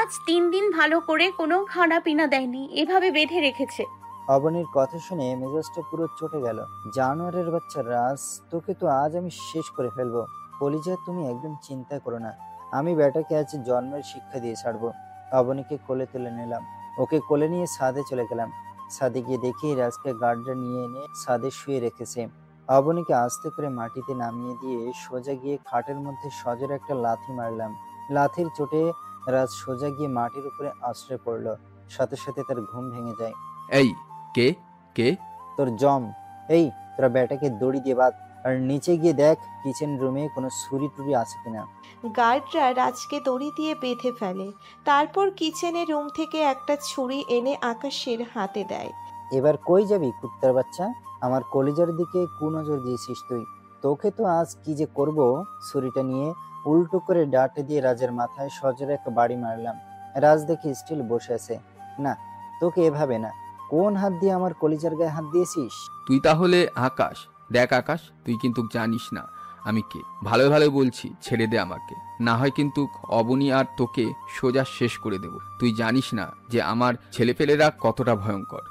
আজ 3 দিন ভালো করে কোনো খানা পিনা দেয়নি, এভাবে বেঁধে রেখেছে। অবনীর কথা শুনে মেজাজটা পুরো চটে গেল। জানোয়ারের বাচ্চা রাজ, তোকে তো আজ আমি শেষ করে ফেলবো। কলিজা, তুমি একদম চিন্তা করো না, আমি বেটাকে আজ জন্মের শিক্ষা দিয়ে ছাড়বো। অবনীকে কোলে তুলে নিলাম, ওকে কোলে নিয়ে ছাদে চলে গেলাম। ছাদে গিয়ে দেখি রাজকে গার্ডরা নিয়ে এনে ছাদে শুয়ে রেখেছে। অবনীকে আস্তে করে মাটিতে নামিয়ে দিয়ে সোজা গিয়ে খাটের মধ্যে সজোরে একটা লাথি মারলাম। লাথির চোটে রাজ সোজা গিয়ে মাটির উপরে আশ্রয় পড়লো। সাথে সাথে তার ঘুম ভেঙে যায়। এই কে কে? তোর জম। এই তোরা বেটাকে দড়ি দিয়ে বাঁধ, আর নিচে গিয়ে দেখ কিচেন রুমে কোনো ছুরি টুরি আছে কিনা। গার্ডরা রাজকে দড়ি দিয়ে বেঁধে ফেলে। তারপর কিচেনের রুম থেকে একটা ছুরি এনে আকাশের হাতে দেয়। এবার কই যাবি কুত্তার বাচ্চা? আমার কলিজার দিকে কুনজর দিয়েছিস তুই। তোকে তো আজ কি যে করব। ছুরিটা নিয়ে উল্টো করে ডাটে দিয়ে রাজের মাথায় সজোরে একটা বাড়ি মারলাম। রাজ দেখি স্টিল বসে আছে। না, তোকে এভাবে না। কোন হাত দিয়ে আমার কলিজার গায়ে হাত দিয়েছিস? তুই তাহলে আকাশ। দেখ আকাশ, তুই কিন্তু জানিস না আমি কে। ভালো ভালো বলছি, ছেড়ে দে আমাকে, না হয় কিন্তু অবনী আর তোকে সোজা শেষ করে দেব। তুই জানিস না যে আমার ছেলেপেলেরা কতটা ভয়ঙ্কর।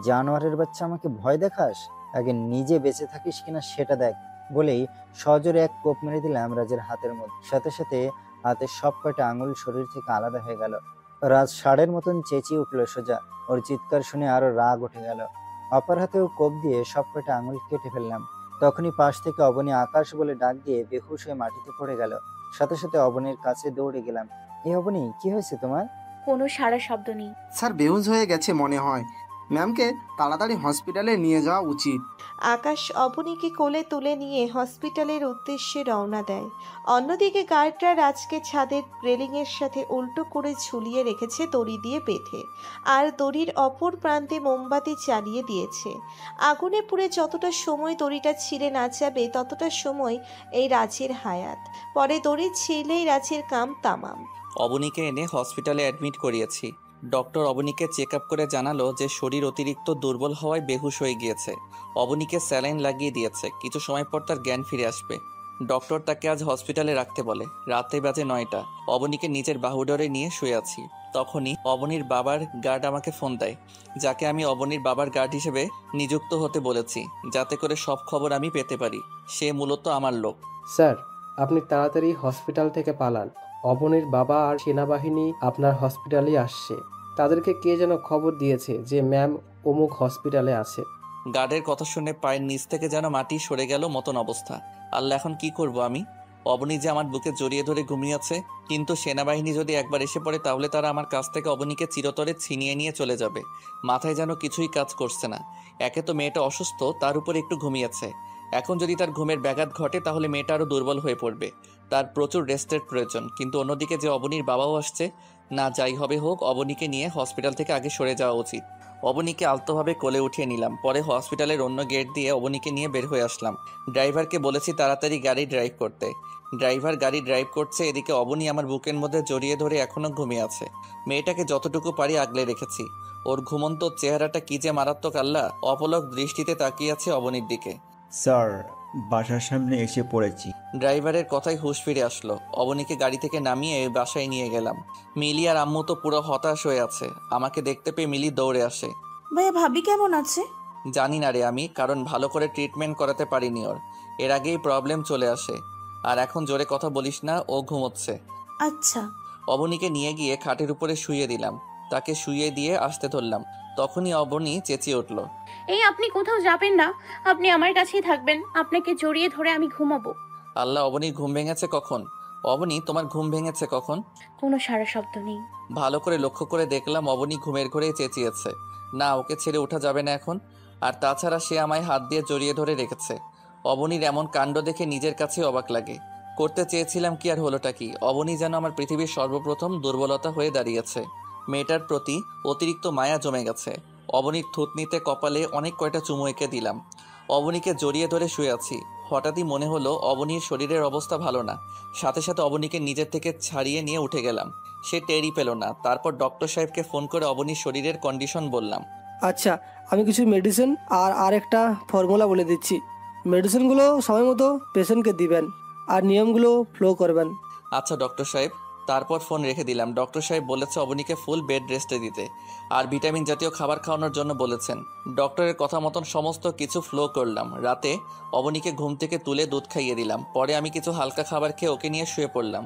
জানোয়ারের বাচ্চা, আমাকে ভয় দেখাস? আগে নিজে বেঁচে থাকিস কিনা সেটা দেখ। বলেই সজোরে এক কোপ মেরে দিলাম রাজের হাতের মধ্যে। সাথে সাথে হাতের সব কয়টা আঙুল শরীর থেকে আলাদা হয়ে গেল। রাজ ষাঁড়ের মতন চেঁচিয়ে উঠলো সোজা। ওর চিৎকার শুনে আরো রাগ উঠে গেল। অপর হাতেও কোপ দিয়ে সব কয়টা আঙুল কেটে ফেললাম। তখনই পাশ থেকে অবনী আকাশ বলে ডাক দিয়ে বেহুশ হয়ে মাটিতে পড়ে গেল। সাথে সাথে অবনীর কাছে দৌড়ে গেলাম। এই অবনী, কি হয়েছে তোমার? কোনো সারা শব্দ নেই। স্যার বেহুশ হয়ে গেছে মনে হয়, ম্যামকে তাড়াতাড়ি হসপিটালে নিয়ে যাওয়া উচিত। আকাশ অবনীকে কোলে তুলে নিয়ে হসপিটালের উদ্দেশ্যে রওনা দেয়। অন্যদিকে গার্ডরা রাজকে ছাদের রেলিংয়ের সাথে উল্টো করে ঝুলিয়ে রেখেছে দড়ি দিয়ে বেঁধে, আর দড়ির অপর প্রান্তে মোমবাতি চালিয়ে দিয়েছে। আগুনে পুড়ে যতটা সময় দড়িটা ছিঁড়ে না যাবে ততটা সময় এই রাজের হায়াত। পরে দড়ি ছিঁড়লেই রাজের কাম তামাম। অবনীকে এনে হসপিটালে অ্যাডমিট করিয়েছি। ডক্টর অবনীকে চেক আপ করে জানালো যে শরীর অতিরিক্ত দুর্বল হওয়ায় বেহুশ হয়ে গিয়েছে। অবনীকে স্যালাইন লাগিয়ে দিয়েছে, কিছু সময় পর তার জ্ঞান ফিরে আসবে। ডক্টর তাকে আজ হসপিটালে রাখতে বলে। রাতে বাজে 9টা। অবনীকে নিজের বাহুডোরে নিয়ে শুয়ে আছি। তখনই অবনীর বাবার গার্ড আমাকে ফোন দেয়, যাকে আমি অবনীর বাবার গার্ড হিসেবে নিযুক্ত হতে বলেছি, যাতে করে সব খবর আমি পেতে পারি। সে মূলত আমার লোক। স্যার, আপনি তাড়াতাড়ি হসপিটাল থেকে পালান। অবনীর বাবা আর সেনাবাহিনী আপনার হসপিটালে আসছে। তাদেরকে কে যেন খবর দিয়েছে যে ম্যাম অমুক হসপিটালে আছে। গার্ডের কথা শুনে পায়ের নিচ থেকে যেন মাটি সরে গেল মতন অবস্থা। আল্লাহ, এখন কি করব আমি? অবনী যে আমার বুকে জড়িয়ে ধরে ঘুমিয়েছে, কিন্তু সেনাবাহিনী যদি একবার এসে পড়ে তাহলে তারা আমার কাছ থেকে অবনীকে চিরতরে ছিনিয়ে নিয়ে চলে যাবে। মাথায় যেন কিছুই কাজ করছে না। একে তো মেয়েটা অসুস্থ, তার উপরে একটু ঘুমিয়েছে। এখন যদি তার ঘুমের ব্যাঘাত ঘটে তাহলে মেয়েটা আরও দুর্বল হয়ে পড়বে। তার প্রচুর রেস্টের প্রয়োজন। কিন্তু অন্যদিকে যে অবনীর বাবাও আসছে, না যাই হবে হোক অবনীকে নিয়ে হসপিটাল থেকে আগে সরে যাওয়া উচিত। অবনীকে আলতোভাবে কোলে উঠিয়ে নিলাম। পরে হসপিটালের অন্য গেট দিয়ে অবনীকে নিয়ে বের হয়ে আসলাম। ড্রাইভারকে বলেছি তাড়াতাড়ি গাড়ি ড্রাইভ করতে। ড্রাইভার গাড়ি ড্রাইভ করছে, এদিকে অবনী আমার বুকের মধ্যে জড়িয়ে ধরে এখনও ঘুমিয়ে আছে। মেয়েটাকে যতটুকু পারি আগলে রেখেছি। ওর ঘুমন্ত চেহারাটা কি যে মারাত্মক! আল্লাহ, অপলক দৃষ্টিতে তাকিয়ে আছে অবনীর দিকে। স্যার, বাসার সামনে এসে পড়েছি। ড্রাইভারের কথাই হুঁশ ফিরে আসলো। অবনীকে গাড়ি থেকে নামিয়ে বাসায় নিয়ে গেলাম। মিলি আর আম্মু তো পুরো হতাশ হয়ে আছে। আমাকে দেখতে পেয়ে মিলি দৌড়ে আসে। ভাইয়া, ভাবি কেমন আছে? জানি না রে আমি, কারণ ভালো করে ট্রিটমেন্ট করাতে পারিনি ওর। এর আগেই প্রবলেম চলে আসে। আর এখন জোরে কথা বলিস না, ও ঘুমোচ্ছে। আচ্ছা। অবনীকে নিয়ে গিয়ে খাটের উপরে শুইয়ে দিলাম। তাকে শুইয়ে দিয়ে আসতে ধরলাম। তখনই অবনী চেঁচিয়ে উঠল, এই আপনি কোথাও যাবেন না, আপনি আমার কাছেই থাকবেন, আপনাকে জড়িয়ে ধরে আমি ঘুমাবো। আল্লাহ, অবনীর ঘুম ভেঙেছে কখন? অবনী, তোমার ঘুম ভেঙেছে কখন? কোনো সারা শব্দ নেই। ভালো করে লক্ষ্য করে দেখলাম অবনী ঘুমের ঘরে চেঁচিয়েছে। না, ওকে ছেড়ে ওঠা যাবে না এখন। আর তাছাড়া সে আমায় হাত দিয়ে জড়িয়ে ধরে রেখেছে। অবনীর এমন কাণ্ড দেখে নিজের কাছে অবাক লাগে। করতে চেয়েছিলাম কি আর হলোটা কি? অবনী যেন আমার পৃথিবীর সর্বপ্রথম দুর্বলতা হয়ে দাঁড়িয়েছে। মেয়েটার প্রতি অতিরিক্ত মায়া জমে গেছে। অবনীর থুতনিতে কপালে অনেক কয়টা চুমু এঁকে দিলাম। অবনীকে জড়িয়ে ধরে শুয়ে আছি। হঠাৎই মনে হলো অবনীর শরীরের অবস্থা ভালো না। সাথে সাথে অবনীকে নিজের থেকে ছাড়িয়ে নিয়ে উঠে গেলাম। সে টেরই পেল না। তারপর ডক্টর সাহেবকে ফোন করে অবনীর শরীরের কন্ডিশন বললাম। আচ্ছা, আমি কিছু মেডিসিন আর একটা ফর্মুলা বলে দিচ্ছি। মেডিসিনগুলো সময় মতো পেশেন্টকে দিবেন আর নিয়মগুলো ফলো করবেন। আচ্ছা ডক্টর সাহেব। তারপর ফোন রেখে দিলাম। ডক্টর সাহেব বলেছে অবনীকে ফুল বেড রেস্টে দিতে আর ভিটামিন জাতীয় খাবার খাওয়ানোর জন্য বলেছেন। ডক্টরের কথা মতন সমস্ত কিছু ফ্লো করলাম। রাতে অবনীকে ঘুম থেকে তুলে দুধ খাইয়ে দিলাম। পরে আমি কিছু হালকা খাবার খেয়ে ওকে নিয়ে শুয়ে পড়লাম।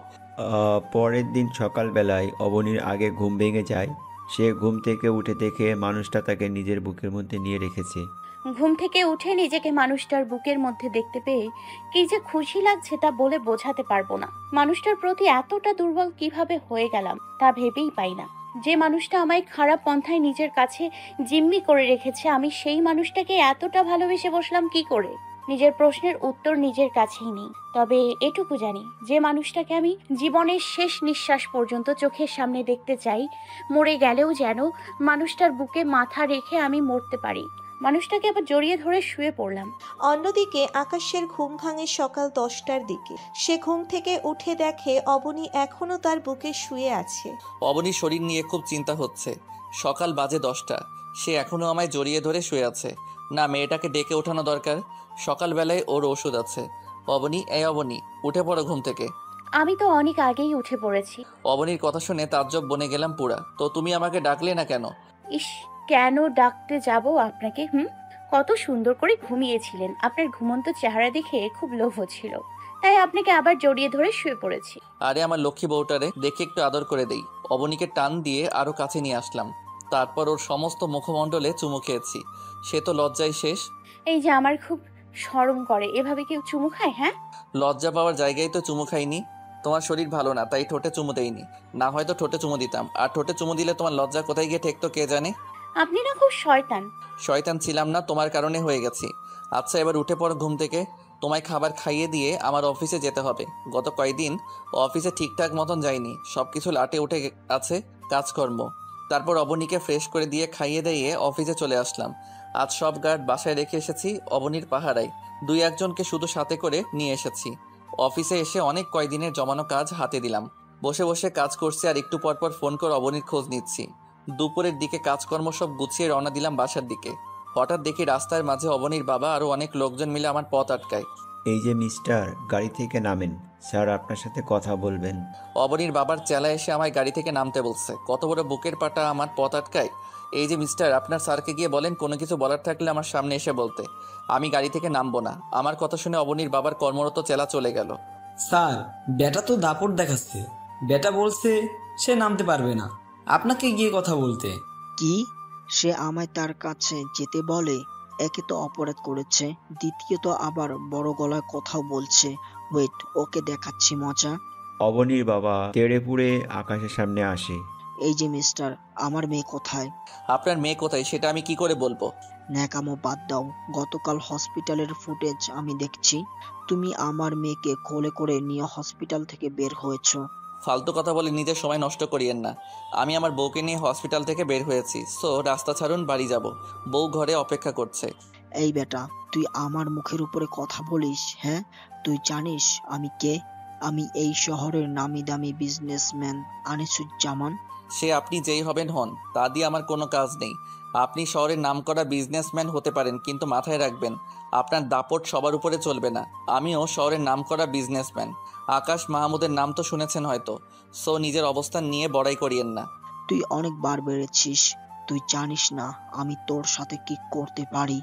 পরের দিন সকালবেলায় অবনীর আগে ঘুম ভেঙে যায়। সে ঘুম থেকে উঠে দেখে মানুষটা তাকে নিজের বুকের মধ্যে নিয়ে রেখেছে। ঘুম থেকে উঠে নিজেকে মানুষটার বুকের মধ্যে দেখতে পেয়ে কি যে খুশি লাগছে তা বলে বোঝাতে পারবো না। মানুষটার প্রতি এতটা দুর্বল কিভাবে হয়ে গেলাম তা ভেবেই পাই না। যে মানুষটা আমায় খারাপ পন্থায় নিজের কাছে জিম্মি করে রেখেছে, আমি সেই মানুষটাকে এতটা ভালোবেসে বসলাম কি করে? নিজের প্রশ্নের উত্তর নিজের কাছেই নেই। তবে এটুকু জানি, যে মানুষটাকে আমি জীবনের শেষ নিঃশ্বাস পর্যন্ত চোখের সামনে দেখতে চাই, মরে গেলেও যেন মানুষটার বুকে মাথা রেখে আমি মরতে পারি। মানুষটাকে আবার জড়িয়ে ধরে শুয়ে পড়লাম। অন্যদিকে আকাশের ঘুম ভাঙে সকাল 10টার দিকে। সে ঘুম থেকে উঠে দেখে অবনী এখনো তার বুকে শুয়ে আছে। অবনীর শরীর নিয়ে খুব চিন্তা হচ্ছে। সকাল বাজে 10টা, সে এখনো আমায় জড়িয়ে ধরে শুয়ে আছে। না, মেয়েটাকে ডেকে ওঠানো দরকার। সকালবেলায় ওর ওষুধ আছে। অবনী, এই অবনী, উঠে পড়ো ঘুম থেকে। আমি তো অনেক আগেই উঠে পড়েছি। অবনীর কথা শুনে তাজ্জব বনে গেলাম পুরা। তো তুমি আমাকে ডাকলে না কেন? ইস, কেন ডাকতে যাব আপনাকে? কত সুন্দর করে ঘুমিয়েছিলেন। আপনার ঘুমন্ত চেহারা দেখে খুব লোভ হচ্ছিল, তাই আপনাকে আবার জড়িয়ে ধরে শুয়ে পড়েছি। আরে আমার লক্ষ্মী বউটারে, দেখে একটু আদর করে দেই। অবনীকে টান দিয়ে আরো কাছে নিয়ে আসলাম। তারপর ওর সমস্ত মুখমণ্ডলে চুমু খেয়েছি। সে তো লজ্জায় শেষ। এই যে আমার খুব শরম করে, এভাবে কেউ চুমু খায়? হ্যাঁ, লজ্জা পাওয়ার জায়গায় তো চুমু খাইনি। তোমার শরীর ভালো না তাই ঠোঁটে চুমু দেইনি, না হয়তো ঠোঁটে চুমু দিতাম। আর ঠোঁটে চুমু দিলে তোমার লজ্জা কোথায় গিয়ে ঠেকতো কে জানে। আপনি না খুব শয়তান। শয়তান ছিলাম না, তোমার কারণে হয়ে গেছি। আচ্ছা এবার উঠে পড়ো ঘুম থেকে। তোমায় খাবার খাইয়ে দিয়ে আমার অফিসে যেতে হবে। গত কয়েকদিন অফিসে ঠিকঠাক মতন যাইনি, সবকিছু লাটে উঠে আছে কাজকর্ম। তারপর অবনীকে ফ্রেশ করে দিয়ে খাইয়ে দিয়ে অফিসে চলে আসলাম। আজ সব গার্ড বাসায় রেখে এসেছি অবনীর পাহারায়। 2-1জনকে শুধু সাথে করে নিয়ে এসেছি। অফিসে এসে অনেক কয়দিনের জমানো কাজ হাতে দিলাম। বসে বসে কাজ করছি আর একটু পরপর ফোন করে অবনীর খোঁজ নিচ্ছি। দুপুরের দিকে কাজকর্ম সব গুছিয়ে রওনা দিলাম বাসার দিকে। হঠাৎ দেখি রাস্তার মাঝে অবনীর বাবা আরও অনেক লোকজন মিলে আমার পথ আটকায়। এই যে মিস্টার, গাড়ি থেকে নামেন, স্যার আপনার সাথে কথা বলবেন। অবনীর বাবার চেলা এসে আমায় গাড়ি থেকে নামতে বলছে। কত বড় বুকের পাটা আমার পথ আটকায়। এই যে মিস্টার, আপনার স্যারকে গিয়ে বলেন কোনো কিছু বলার থাকলে আমার সামনে এসে বলতে। আমি গাড়ি থেকে নামবো না। আমার কথা শুনে অবনীর বাবার কর্মরত চেলা চলে গেল। স্যার, বেটা তো দাপট দেখাচ্ছে। বেটা বলছে সে নামতে পারবে না। আপনাকে গিয়ে কথা বলতে। কি? সে আমায় তার কাছে যেতে বলে? একে তো অপরাধ করেছে, দ্বিতীয়ত আবার বড় গলায় কথাও বলছে। ওয়েট, ওকে দেখাচ্ছি মজা। অবনীর বাবা তেড়ে পুড়ে আকাশের সামনে আসে। এই যে মিস্টার, আমার মেয়ে কোথায়? আপনার মেয়ে কোথায় সেটা আমি কি করে বলবো? ন্যাকামো বাদ দাও। গতকাল হসপিটালের ফুটেজ আমি দেখছি। তুমি আমার মেয়েকে কোলে করে নিয়ে হসপিটাল থেকে বের হয়েছো। ফালতু কথা বলে নিজের সময় নষ্ট করিয়েন না। আমি আমার বউকে নিয়ে হসপিটাল থেকে বের হয়েছি, সো রাস্তা ছাড়ুন, বাড়ি যাব। বউ ঘরে অপেক্ষা করছে। এই বেটা, তুই আমার মুখের উপরে কথা বলিস? হ্যাঁ, তুই জানিস আমি কে? আমি এই শহরের নামি দামি বিজনেসম্যান আনিসুজ্জামান। সে আপনি যেই হবেন হন, তা দিয়ে আমার কোনো কাজ নেই। আপনি শহরের নামকরা বিজনেসম্যান হতে পারেন, কিন্তু মাথায় রাখবেন আপনার দাপট সবার উপরে চলবে না। আমিও শহরের নামকরা বিজনেসম্যান। আকাশ মাহমুদের নাম তো শুনেছেন হয়তো, সো নিজের অবস্থান নিয়ে বড়াই করিয়েন না। তুই অনেকবার বেড়েছিস। তুই জানিস না আমি তোর সাথে কি করতে পারি।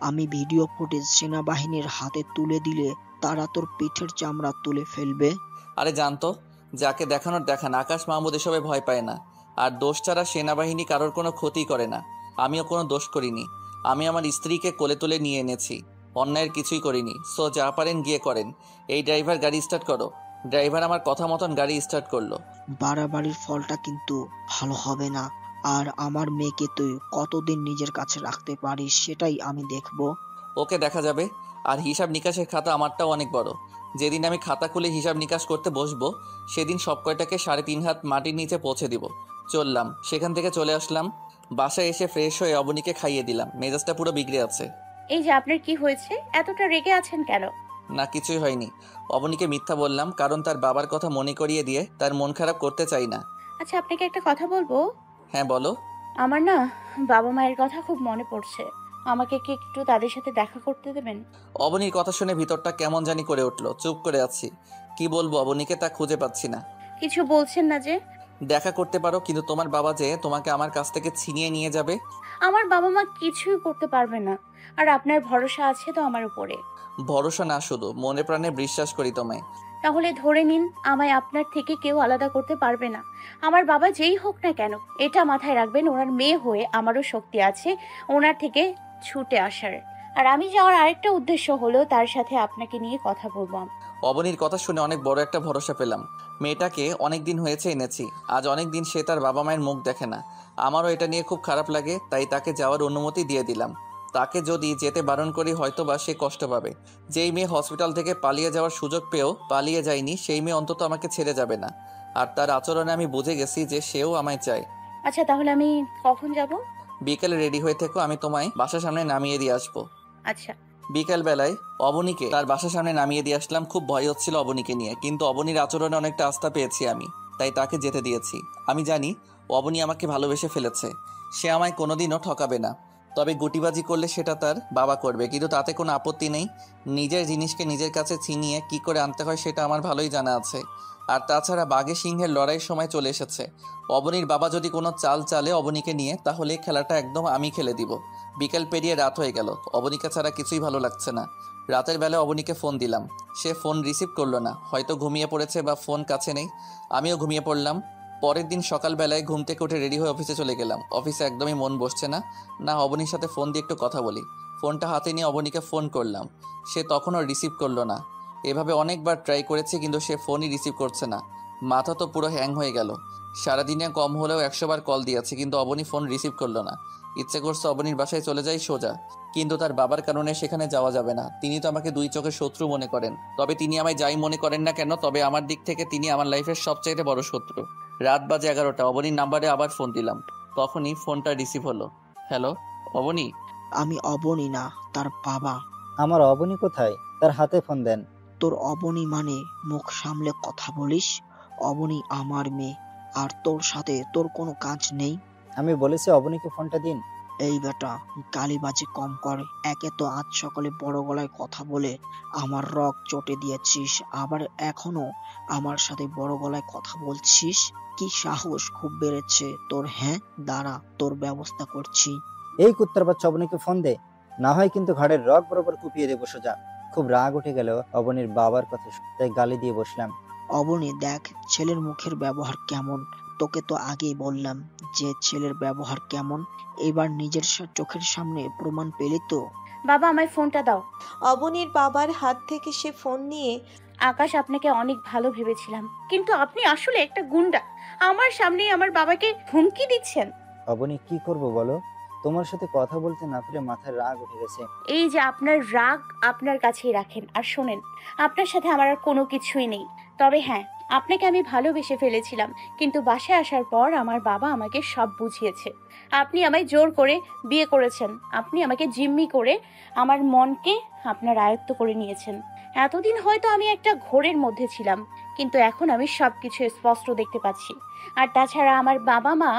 আমি ভিডিও ফুটেজ সেনাবাহিনীর হাতে তুলে দিলে তারা তোর পিঠের চামড়া তুলে ফেলবে। আরে জানতো, যাকে দেখানোর দেখান। আকাশ মাহমুদ এসবে ভয় পায় না, আর দোষ ছাড়া সেনাবাহিনী কারোর কোনো ক্ষতি করে না। আমিও কোনো দোষ করিনি। আমি আমার স্ত্রীকে কোলে তুলে নিয়ে এনেছি, অন্যায়ের কিছুই করিনি। সো যা পারেন গিয়ে করেন। এই ড্রাইভার গাড়ি স্টার্ট করো। ড্রাইভার আমার কথা মতন গাড়ি স্টার্ট করলো। বাড়াবাড়ির ফলটা কিন্তু ভালো হবে না। আর আমার মেয়েকে তুই কতদিন নিজের কাছে রাখতে পারিস সেটাই আমি দেখব। ওকে দেখা যাবে। আর হিসাব নিকাশের খাতা আমারটাও অনেক বড়। যেদিন আমি খাতা খুলে হিসাব নিকাশ করতে বসবো, সেদিন সব কয়টাকে 3.5 হাত মাটির নিচে পৌঁছে দিব। চললাম। সেখান থেকে চলে আসলাম বাসায়। এসে ফ্রেশ হয়ে অবনীকে খাইয়ে দিলাম। মেজাজটা পুরো বিগড়ে আছে। এই যে আপনার কি হয়েছে, এতটা রেগে আছেন কেন? না, কিছুই হয়নি। অবনীকে মিথ্যা বললাম, কারণ তার বাবার কথা মনে করিয়ে দিয়ে তার মন খারাপ করতে চাই না। আচ্ছা, আপনাকে একটা কথা বলবো? হ্যাঁ বলো। আমার না বাবা মায়ের কথা খুব মনে পড়ছে। আমাকে কি একটু তাদের সাথে দেখা করতে দেবেন? অবনীর কথা শুনে ভিতরটা কেমন জানি করে উঠলো। চুপ করে আছি। কি বলবো অবনীকে তা খুঁজে পাচ্ছি না। কিছু বলছেন না যে? দেখা করতে পারো, কিন্তু তোমার বাবা যে তোমাকে আমার কাছ থেকে ছিনিয়ে নিয়ে যাবে। আমার বাবা মা কিছুই করতে পারবে না। আর আপনার ভরসা আছে তো আমার উপরে? ভরসা না, শুধু মনে প্রাণে বিশ্বাস করি তোমায়। তাহলে ধরে নিন আমায় আপনার থেকে কেউ আলাদা করতে পারবে না। আমার বাবা যেই হোক না কেন, এটা মাথায় রাখবেন, ওনার মেয়ে হয়ে আমারও শক্তি আছে ওনার থেকে ছুটে আসার। আর আমি যাওয়ার আরেকটা উদ্দেশ্য হলো তার সাথে আপনাকে নিয়ে কথা বলবো। অবনীর কথা শুনে অনেক বড় একটা ভরসা পেলাম। মেয়েটাকে অনেক দিন হয়েছে এনেছি, আজ অনেক দিন সে তার বাবা মায়ের মুখ দেখে না। আমারও এটা নিয়ে খুব খারাপ লাগে, তাই তাকে যাওয়ার অনুমতি দিয়ে দিলাম। তাকে যদি যেতে বারণ করি হয়তোবা সে কষ্ট পাবে। যেই মেয়ে হসপিটাল থেকে পালিয়ে যাওয়ার সুযোগ পেয়েও পালিয়ে যায়নি, সেই মেয়ে অন্তত আমাকে ছেড়ে যাবে না। আর তার আচরণে আমি বুঝে গেছি যে সেও আমায় চায়। আচ্ছা, তাহলে আমি কখন যাব? বিকেলে রেডি হয়ে থেকো, আমি তোমায় বাসার সামনে নামিয়ে দিয়ে আসবো। আচ্ছা। বিকেল বেলায় অবনীকে তার বাসার সামনে নামিয়ে দিয়ে আসলাম। খুব ভয় হচ্ছিল অবনীকে নিয়ে, কিন্তু অবনীর আচরণে অনেকটা আস্থা পেয়েছি আমি, তাই তাকে যেতে দিয়েছি। আমি জানি অবনী আমাকে ভালোবেসে ফেলেছে। সে আমায় কোনোদিনও ঠকাবে না। তবে গুটিবাজি করলে সেটা তার বাবা করবে, কিন্তু তাতে কোনো আপত্তি নেই। নিজের জিনিসকে নিজের কাছে ছিনিয়ে কি করে আনতে হয় সেটা আমার ভালোই জানা আছে। আর তাছাড়া বাঘে সিংহের লড়াইয়ের সময় চলে এসেছে। অবনীর বাবা যদি কোনো চাল চালে অবনীকে নিয়ে, তাহলে খেলাটা একদম আমি খেলে দিব। বিকেল পেরিয়ে রাত হয়ে গেল। অবনীকে ছাড়া কিছুই ভালো লাগছে না। রাতের বেলায় অবনীকে ফোন দিলাম, সে ফোন রিসিভ করলো না। হয়তো ঘুমিয়ে পড়েছে বা ফোন কাছে নেই। আমিও ঘুমিয়ে পড়লাম। পরের দিন সকালবেলায় ঘুম থেকে উঠে রেডি হয়ে অফিসে চলে গেলাম। অফিসে একদমই মন বসছে না। না অবনীর সাথে ফোন দিয়ে একটু কথা বলি। ফোনটা হাতে নিয়ে অবনীকে ফোন করলাম, সে তখনও রিসিভ করলো না। এভাবে অনেকবার ট্রাই করেছি, কিন্তু সে ফোনই রিসিভ করছে না। মাথা তো পুরো হ্যাং হয়ে গেল। সারাদিনে কম হলেও 100 বার কল দিয়েছি, কিন্তু অবনী ফোন রিসিভ করলো না। ইচ্ছে করছে অবনীর বাসায় চলে যাই সোজা, কিন্তু তার বাবার কারণে সেখানে যাওয়া যাবে না। তিনি তো আমাকে 2 চোখের শত্রু মনে করেন। তবে তিনি আমায় যাই মনে করেন না কেন, তবে আমার দিক থেকে তিনি আমার লাইফের সবচাইতে বড় শত্রু। রাত বাজে 11টা। অবনীর নাম্বারে আবার ফোন দিলাম, তখনই ফোনটা রিসিভ হলো। হ্যালো অবনী। আমি অবনী না, তার বাবা। আমার অবনী কোথায়? তার হাতে ফোন দেন। তোর অবনী মানে মুখ সামলে কথা বলিস। অবনী আমার মেয়ে, আর তোর সাথে তোর কোনো কাজ নেই। আমি বলেছি অবনীকে ফোনটা দিন। এই বেটা, গালিবাজি কম কর। একে তো আজ সকালে বড় গলায় কথা বলে আমার রগ চটে দিয়েছিস, আবার এখনো আমার সাথে বড় গলায় কথা বলছিস। কি সাহস খুব বেড়েছে তোর। হ্যাঁ দাঁড়া, তোর ব্যবস্থা করছি। এই কুত্তার বাচ্চা, অবনীকে ফোন দে, না হয় কিন্তু ঘাড়ের রগ বরাবর কুপিয়ে দেবো সোজা। খুব রাগ উঠে গেল অবনীর বাবার কথা, তাই গালি দিয়ে বসলাম। অবনী দেখ ছেলের মুখের ব্যবহার কেমন, তোকে তো আগেই বললাম যে ছেলের ব্যবহার কেমন। এবার নিজের চোখের সামনে প্রমাণ পেলি তো। বাবা, আমায় ফোনটা দাও। অবনীর বাবার হাত থেকে সে ফোন নিয়ে, আকাশ, আপনাকে অনেক ভালো ভেবেছিলাম, কিন্তু আপনি আসলে একটা গুন্ডা। আমার সামনেই আমার বাবাকে হুমকি দিচ্ছেন। অবনী, কি করব বলো? তোমার সাথে কথা বলতে না পেরে মাথায় রাগ উঠে গেছে। এই যে আপনার রাগ আপনার কাছেই রাখেন। আর শোনেন, আপনার সাথে আমার আর কোনো কিছুই নেই। তবে হ্যাঁ, আপনাকে আমি ভালোবেসে ফেলেছিলাম, কিন্তু বাসায় আসার পর আমার বাবা আমাকে সব বুঝিয়েছে। আপনি আমায় জোর করে বিয়ে করেছেন। আপনি আমাকে জিম্মি করে আমার মনকে আপনার আয়ত্ত করে নিয়েছেন। এতদিন হয়তো আমি একটা ঘোরের মধ্যে ছিলাম, কিন্তু এখন আমি সবকিছু স্পষ্ট দেখতে পাচ্ছি। আর তাছাড়া আমার বাবা মা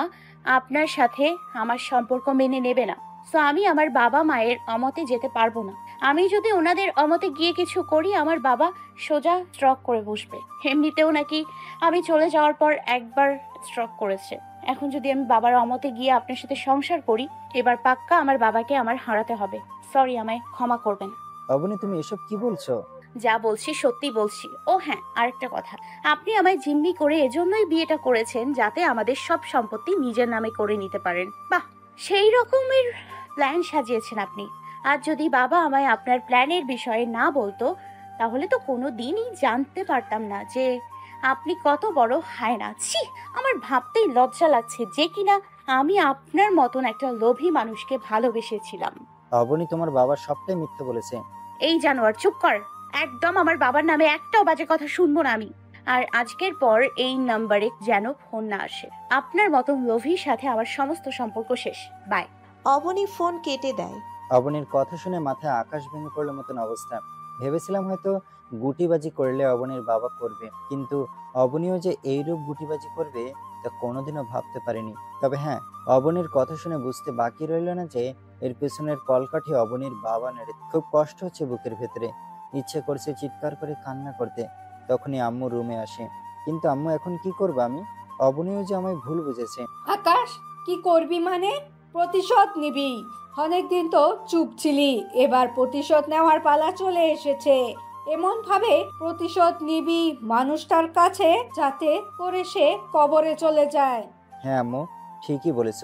আপনার সাথে আমার সম্পর্ক মেনে নেবে না। সো আমি আমার বাবা মায়ের অমতে যেতে পারবো না। আমি যদি ওনাদের অমতে গিয়ে কিছু করি, আমার বাবা সোজা স্ট্রোক করে বসবে। এমনিতেও নাকি আমি চলে যাওয়ার পর একবার স্ট্রোক করেছে। এখন যদি আমি বাবার অমতে গিয়ে আপনার সাথে সংসার করি, এবার পাক্কা আমার বাবাকে আমার হারাতে হবে। সরি, আমায় ক্ষমা করবেন। অবনী, তুমি এসব কি বলছো? যা বলছি সত্যি বলছি। ও হ্যাঁ, আরেকটা কথা, আপনি আমায় জিম্মি করে এজন্যই বিয়েটা করেছেন যাতে আমাদের সব সম্পত্তি নিজের নামে করে নিতে পারেন। বাহ, সেই রকমের প্ল্যান সাজিয়েছেন আপনি। আর যদি বাবা আমায় আপনার প্ল্যানের বিষয়ে না বলতো, তাহলে তো কোনো দিনই জানতে পারতাম না যে আপনি কত বড় হায়না। ছি, আমার ভাবতেই লজ্জা লাগছে যে কিনা আমি আপনার মতন একটা লোভী মানুষকে ভালোবেসেছিলাম। অবনী, তোমার বাবা সবটাই মিথ্যে বলেছে। এই জানোয়ার, চুপ কর। একদম আমার বাবার নামে একটাও বাজে কথা শুনবো না আমি। আর আজকের পর এই নাম্বারে যেন ফোন না আসে। আপনার মতন লোভীর সাথে আমার সমস্ত সম্পর্ক শেষ। বাই। অবনী ফোন কেটে দেয়। অবনীর কথা শুনে মাথায় আকাশ ভেঙে পড়ার মতন অবস্থা। ভেবেছিলাম হয়তো গুটিবাজি করলে অবনীর বাবা করবে, কিন্তু অবনীও যে এইরূপ গুটিবাজি করবে তা কোনোদিনও ভাবতে পারিনি। তবে হ্যাঁ, অবনীর কথা শুনে বুঝতে বাকি রইল না যে এর পেছনের কলকাঠি অবনীর বাবা নেড়ে। খুব কষ্ট হচ্ছে বুকের ভেতরে, ইচ্ছে করছে চিৎকার করে কান্না করতে। তখনই আম্মু রুমে আসে। কিন্তু আম্মু, এখন কি করবো আমি? অবনীও যে আমায় ভুল বুঝেছে। আকাশ, কি করবি মানে? প্রতিশোধ নিবি। অনেকদিন তো চুপ ছিলি, এবার প্রতিশোধ নেওয়ার পালা চলে এসেছে। এমন ভাবে প্রতিশোধ নিবি মানুষটার কাছে যাতে করে সে কবরে চলে যায়। হ্যাঁ আম্মু, ঠিকই বলেছ।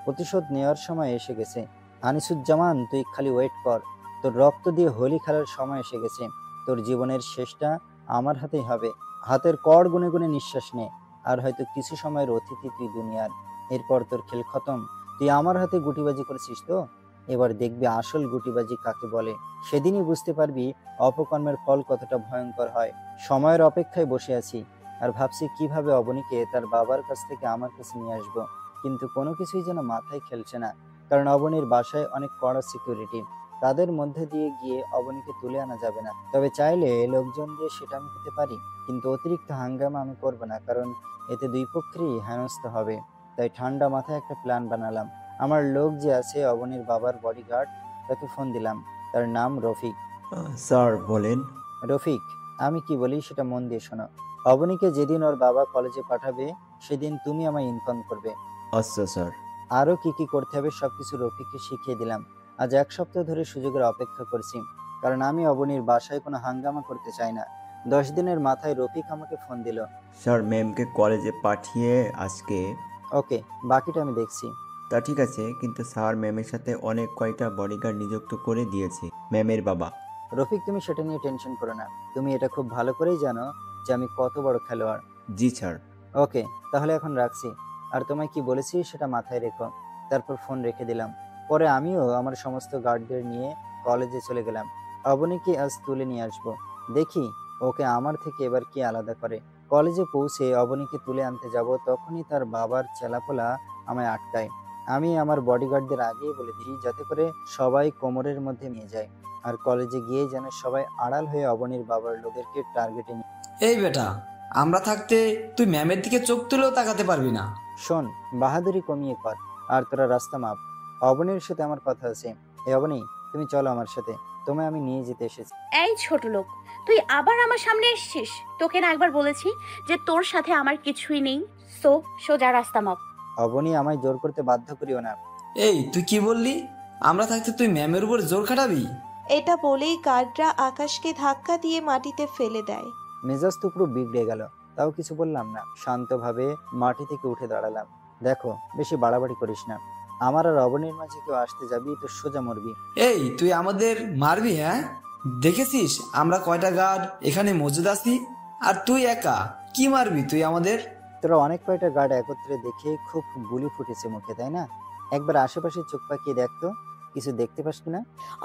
প্রতিশোধ নেওয়ার সময় এসে গেছে। আনিসুজ্জামান, তুই খালি ওয়েট কর। তোর রক্ত দিয়ে হোলি খেলার সময় এসে গেছে। তোর জীবনের শেষটা আমার হাতেই হবে। হাতের কড় গুনে গুনে নিঃশ্বাস নে। আর হয়তো কিছু সময়ের অতিথি তুই দুনিয়ার। এরপর তোর খেল খতম। তুই আমার হাতে গুটিবাজি করেছিস তো, এবার দেখবি আসল গুটিবাজি কাকে বলে। সেদিনই বুঝতে পারবি অপকর্মের ফল কতটা ভয়ঙ্কর হয়। সময়ের অপেক্ষায় বসে আছি আর ভাবছি কিভাবে অবনীকে তার বাবার কাছ থেকে আমার কাছে নিয়ে আসবো। কিন্তু কোনো কিছুই যেন মাথায় খেলছে না, কারণ অবনীর বাসায় অনেক কড়া সিকিউরিটি। তাদের মধ্যে দিয়ে গিয়ে অবনীকে তুলে আনা যাবে না। তবে চাইলে লোকজন দিয়ে সেটা আমি করতে পারি, কিন্তু অতিরিক্ত হাঙ্গামা আমি করব না, কারণ এতে দুই পক্ষেরই হেনস্থা হবে। তাই ঠান্ডা মাথায় একটা প্ল্যান বানালাম। আমার লোক যে আছে অবনীর বাবার বডিগার্ড, তাকে ফোন দিলাম। তার নাম রফিক। স্যার বলেন। রফিক, আমি কি বলি সেটা মন দিয়ে শোনো। অবনীকে যেদিন ওর বাবা কলেজে পাঠাবে সেদিন তুমি আমায় ইনফর্ম করবে। আচ্ছা স্যার। আরো কি কি করতে হবে সবকিছু রফিককে শিখিয়ে দিলাম। আজ 1 সপ্তাহ ধরে সুযোগের অপেক্ষা করছি, কারণ আমি অবনীর বাসায় কোনো হাঙ্গামা করতে চাই না। 10 দিনের মাথায় রফিক আমাকে ফোন দিল। স্যার, ম্যামকে কলেজে পাঠিয়ে আজকে। ওকে, বাকিটা আমি দেখছি। তা ঠিক আছে, কিন্তু স্যার ম্যামের সাথে অনেক কয়টা বডিগার্ড নিযুক্ত করে দিয়েছে ম্যামের বাবা। রফিক, তুমি সেটা নিয়ে টেনশন করো না। তুমি এটা খুব ভালো করেই জানো যে আমি কত বড় খেলোয়াড়। জি স্যার। ওকে, তাহলে এখন রাখছি। আর তোমায় কি বলেছি সেটা মাথায় রেখো। তারপর ফোন রেখে দিলাম। পরে আমিও আমার সমস্ত গার্ডদের নিয়ে কলেজে চলে গেলাম। অবনীকে আজ তুলে নিয়ে আসবো। দেখি ওকে আমার থেকে এবার কি আলাদা করে। কলেজে পৌঁছে অবনীকে তুলে আনতে যাব, তখনই তার বাবার চেলাপোলা আমায় আটকায়। আমি আমার বডিগার্ডদের আগেই বলে দিই যাতে করে সবাই কোমরের মধ্যে নিয়ে যায়। আর কলেজে গিয়ে যেন সবাই আড়াল হয়ে অবনীর বাবার লোকেরকে টার্গেটে নিয়ে। এই বেটা, আমরা থাকতে তুই ম্যামের দিকে চোখ তুলেও তাকাতে পারবি না। শোন, বাহাদুরি কমিয়ে কর আর তোরা রাস্তা মাপ। অবনীর সাথে আমার কথা আছে। এই অবনী, তুমি চলো আমার সাথে, তোমায় আমি নিয়ে যেতে এসেছি। এই ছোট লোক, তুই আবার আমার সামনে এসেছিস? তোকে না একবার বলেছি যে তোর সাথে আমার কিছুই নেই। সো সোজা রাস্তা মাপ। অবনী, আমায় জোর করতে বাধ্য করিও না। এই তুই কি বললি? আমরা থাকতে তুই ম্যামের উপর জোর খাটাবি? এটা বলেই গার্ডরা আকাশকে ধাক্কা দিয়ে মাটিতে ফেলে দেয়। মেজাজ তো পুরো বিগড়ে গেল। তাও কিছু বললাম না। শান্তভাবে মাটি থেকে উঠে দাঁড়ালাম। দেখো, বেশি বাড়াবাড়ি করিস না। আমার আর অবনীর মাঝে কেউ আসতে যাবি তো সোজা মরবি। এই তুই আমাদের মারবি? হ্যাঁ, দেখেছিস আমরা কয়টা গার্ড এখানে মজুদ আছি, আর তুই একা কি মারবি তুই আমাদের? তোরা অনেক কয়টা গার্ড একত্রে দেখে খুব গুলি ফুটেছে মুখে, তাই না? একবার আশেপাশে চোখ পাকিয়ে দেখতো, কিছু দেখতে পাস কিনা।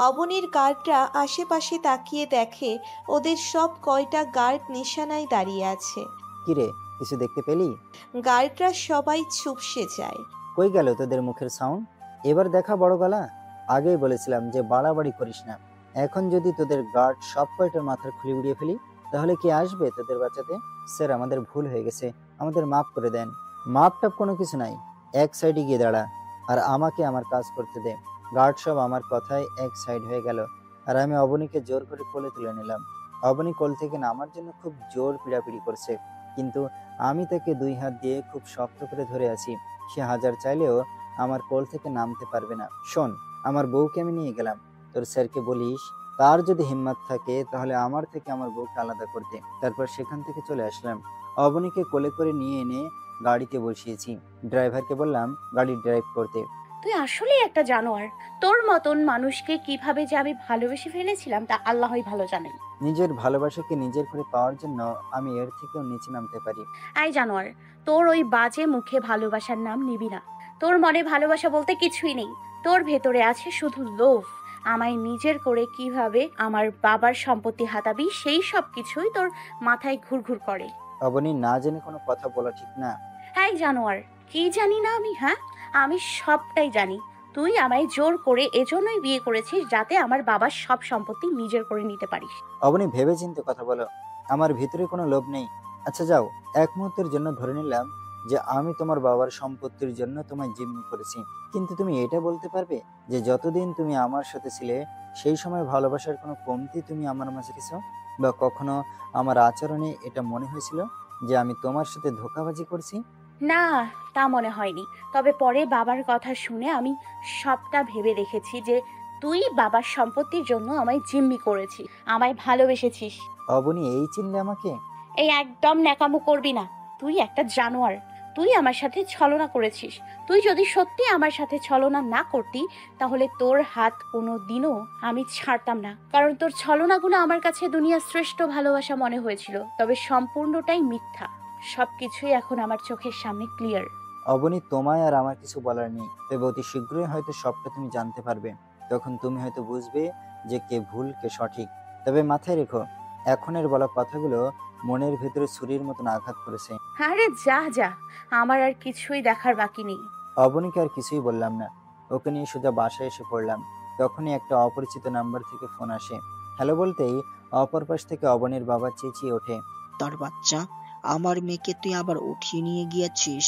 অবনীর গার্ডরা আশেপাশে তাকিয়ে দেখে ওদের সব কয়টা গার্ড নিশানায় দাঁড়িয়ে আছে। কিরে, কিছু দেখতে পেলি? গার্ডরা সবাই চুপসে যায়। কই গেল তোদের মুখের সাউন্ড? এবার দেখা বড় গলা। আগেই বলেছিলাম যে বাড়াবাড়ি করিস না। এখন যদি তোদের গার্ড সব কয়টার মাথার খুলি উড়িয়ে ফেলি, তাহলে কি আসবে তোদের বাঁচাতে? স্যার, আমাদের ভুল হয়ে গেছে, আমাদের মাফ করে দেন। মাপ টাপ কোনো কিছু নাই, এক সাইডে গিয়ে দাঁড়া আর আমাকে আমার কাজ করতে দে। গার্ড সব আমার কথায় এক সাইড হয়ে গেল আর আমি অবনীকে জোর করে কোলে তুলে নিলাম। অবনী কোল থেকে নামার জন্য খুব জোর পিড়াপিড়ি করছে, কিন্তু আমি তাকে 2 হাত দিয়ে খুব শক্ত করে ধরে আছি। সে হাজার চাইলেও আমার কোল থেকে নামতে পারবে না। শোন, আমার বউকে আমি নিয়ে গেলাম, তোর স্যারকে বলিস তার যদি হিম্মত থাকে তাহলে আমার থেকে আমার বউকে আলাদা করতে। তারপর সেখান থেকে চলে আসলাম। অবনীকে কোলে করে নিয়ে এনে গাড়িতে বসিয়েছি। ড্রাইভারকে বললাম গাড়ি ড্রাইভ করতে। তুই আসলে একটা জানোয়ার। তোর মতন মানুষকে কিভাবে যে আমি ভালোবেসে ফেলেছিলাম তা আল্লাহই ভালো জানেন। নিজের ভালোবাসাকে নিজের করে পাওয়ার জন্য আমি এর থেকেও নিচে নামতে পারি। এই জানোয়ার, তোর ওই বাজে মুখে ভালোবাসার নাম নিবি না। তোর মনে ভালোবাসা বলতে কিছুই নেই। তোর ভেতরে আছে শুধু লোভ। আমায় নিজের করে কিভাবে আমার বাবার সম্পত্তি হাতাবি, সেই সব কিছুই তোর মাথায় ঘুরঘুর করে। অবনী, না জেনে কোনো কথা বলা ঠিক না। এই জানোয়ার, কি জানি না আমি? হ্যাঁ, আমি সবটাই জানি। তুই আমায় জোর করে এজন্যই বিয়ে করেছিস যাতে আমার বাবার সব সম্পত্তি নিজের করে নিতে পারিস। অবনী, ভেবে চিন্তে কথা বলো। আমার ভিতরে কোনো লোভ নেই। আচ্ছা যাও, এক মুহূর্তের জন্য ধরে নিলাম যে আমি তোমার বাবার সম্পত্তির জন্য তোমায় জিম্মি করেছি, কিন্তু তুমি এটা বলতে পারবে যে যতদিন তুমি আমার সাথে ছিলে সেই সময় ভালোবাসার কোনো কমতি তুমি আমার মাঝে রেখেছো? বা কখনো আমার আচরণে এটা মনে হয়েছিল যে আমি তোমার সাথে ধোঁকাবাজি করছি? না, তা মনে হয়নি। তবে পরে বাবার কথা শুনে আমি সবটা ভেবে দেখেছি যে তুই বাবার সম্পত্তির জন্য আমায় জিম্মি করেছিস, আমায় ভালোবেসেছিস। অবনী, এই চিনলে আমাকে? এই একদম ন্যাকামো করবি না। তুই একটা জানোয়ার। তুই আমার সাথে ছলনা করেছিস। তুই যদি সত্যি আমার সাথে ছলনা না করতি তাহলে তোর হাত কোনো দিনও আমি ছাড়তাম না, কারণ তোর ছলনাগুলো আমার কাছে দুনিয়ার শ্রেষ্ঠ ভালোবাসা মনে হয়েছিল। তবে সম্পূর্ণটাই মিথ্যা। সবকিছুই এখন আমার চোখের সামনে ক্লিয়ার। অবনী, তোমায় আর আমার কিছু বলার নেই, তবে অতি শীঘ্রই হয়তো সবটা তুমি জানতে পারবে। তখন তুমি হয়তো বুঝবে যে কে ভুল কে সঠিক। তবে মাথায় রেখো, এখনের বলা কথাগুলো মনের ভেতরে ছুরির মতন আঘাত করেছে। আরে যা যা, আমার আর কিছুই দেখার বাকি নেই। অবনীকে আর কিছুই বললাম না, ওকে নিয়ে সোজা বাসায় এসে পড়লাম। তখনই একটা অপরিচিত নাম্বার থেকে ফোন আসে। হ্যালো বলতেই অপর পাশ থেকে অবনীর বাবা চেঁচিয়ে ওঠে, তার বাচ্চা, আমার মেয়েকে তুই আবার উঠিয়ে নিয়ে গিয়েছিস।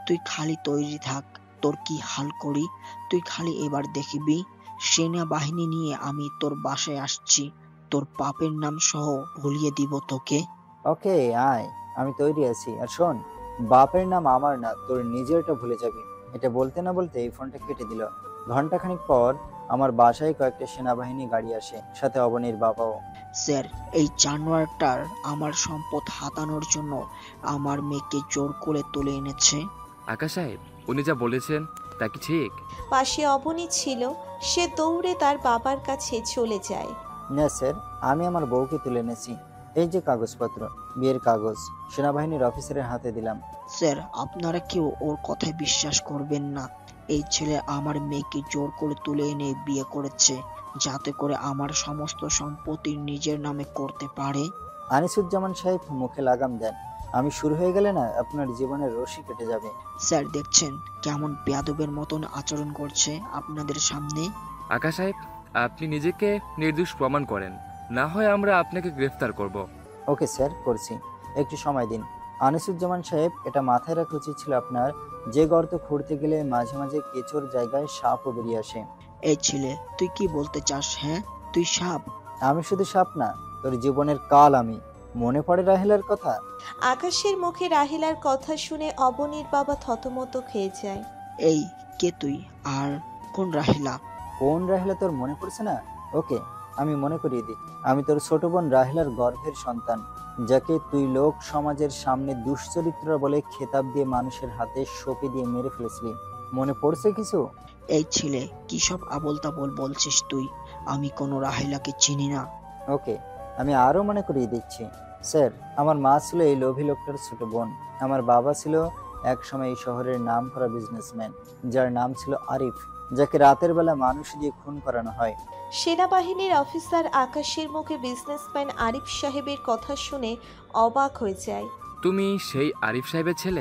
তুই খালি তৈরি থাক, তোর কি হাল করি তুই খালি এবার দেখিবি। সেনাবাহিনী নিয়ে আমি তোর বাসায় আসছি, তোর পাপের নাম সহ ভুলিয়ে দিব তোকে। ওকে আয়, আমি তৈরি আছি। আর শোন, বাপের নাম আমার না, তোর নিজেরটা ভুলে যাবি। এটা বলতে না বলতে এই ফোনটা কেটে দিল। ঘন্টাখানিক পর আমার বাসায় কয়েকটা সেনাবাহিনী গাড়ি আসে, সাথে অবনীর বাবাও। স্যার, এই জানোয়ারটার আমার সম্পদ হাতানোর জন্য আমার মেয়েকে জোর করে তুলে এনেছে। আকাশ সাহেব, উনি যা বলেছেন তা কি ঠিক? পাশে অবনী ছিল, সে দৌড়ে তার বাবার কাছে চলে যায়। না স্যার, আমি আমার বউকে তুলে এনেছি। এই যে কাগজপত্র, বিয়ের কাগজ সেনাবাহিনীর অফিসারের হাতে দিলাম। স্যার, আপনারা কেউ ওর কথায় বিশ্বাস করবেন না। এই ছেলে আমার মেয়েকে জোর করে তুলে এনে বিয়ে করেছে যাতে করে আমার সমস্ত সম্পত্তি নিজের নামে করতে পারে। আনিসুজ্জামান সাহেব মুখে লাগাম দেন। আমি শুরু হয়ে গেলে না আপনার জীবনের রশি কেটে যাবে। স্যার, দেখছেন কেমন বেয়াদবের মতন আচরণ করছে আপনাদের সামনে। আকাশ সাহেব, আপনি নিজেকে নির্দোষ প্রমাণ করেন, না হয় আমরা আপনাকে গ্রেফতার করব। ওকে স্যার, করছি, একটু সময় দিন। আনিসুজ্জামান সাহেব, এটা মাথায় রাখা উচিত ছিল আপনার যে গর্ত খুঁড়তে গেলে মাঝে মাঝে কেঁচোর জায়গায় সাপও বেরিয়ে আসে। এই ছেলে, তুই কি বলতে চাস? হ্যাঁ, তুই সাপ? আমি শুধু সাপ না, তোর জীবনের কাল আমি। মনে পড়ে রাহেলার কথা? আকাশের মুখে রাহেলার কথা শুনে অবনীর বাবা থতমত খেয়ে যায়। এই কে তুই, আর কোন রাহেলা? কোন রাহেলা তোর মনে পড়ছে না? ওকে, আমি মনে করিয়ে দিই, আমি তোর ছোট বোন রাহিলার গর্ভের সন্তান, যাকে তুই লোক সমাজের সামনে দুশ্চরিত্র বলে খেতাব দিয়ে মানুষের হাতে সঁপে দিয়ে মেরে ফেলেছিলি। মনে পড়ছে কিছু? এই ছেলে, কি সব আবোল তাবোল বলছিস তুই? আমি কোনো রাহিলাকে চিনি না। ওকে, আমি আরও মনে করিয়ে দিচ্ছি। স্যার, আমার মা ছিল এই লোভী লোকটার ছোট বোন। আমার বাবা ছিল একসময় এই শহরের নামকরা বিজনেসম্যান, যার নাম ছিল আরিফ, যাকে রাতের বেলা মানুষ দিয়ে খুন করানো হয়। সেনাবাহিনীর অফিসার আকাশের মুখে বিজনেসম্যান আরিফ সাহেবের কথা শুনে অবাক হয়ে যায়। তুমি সেই আরিফ সাহেবের ছেলে?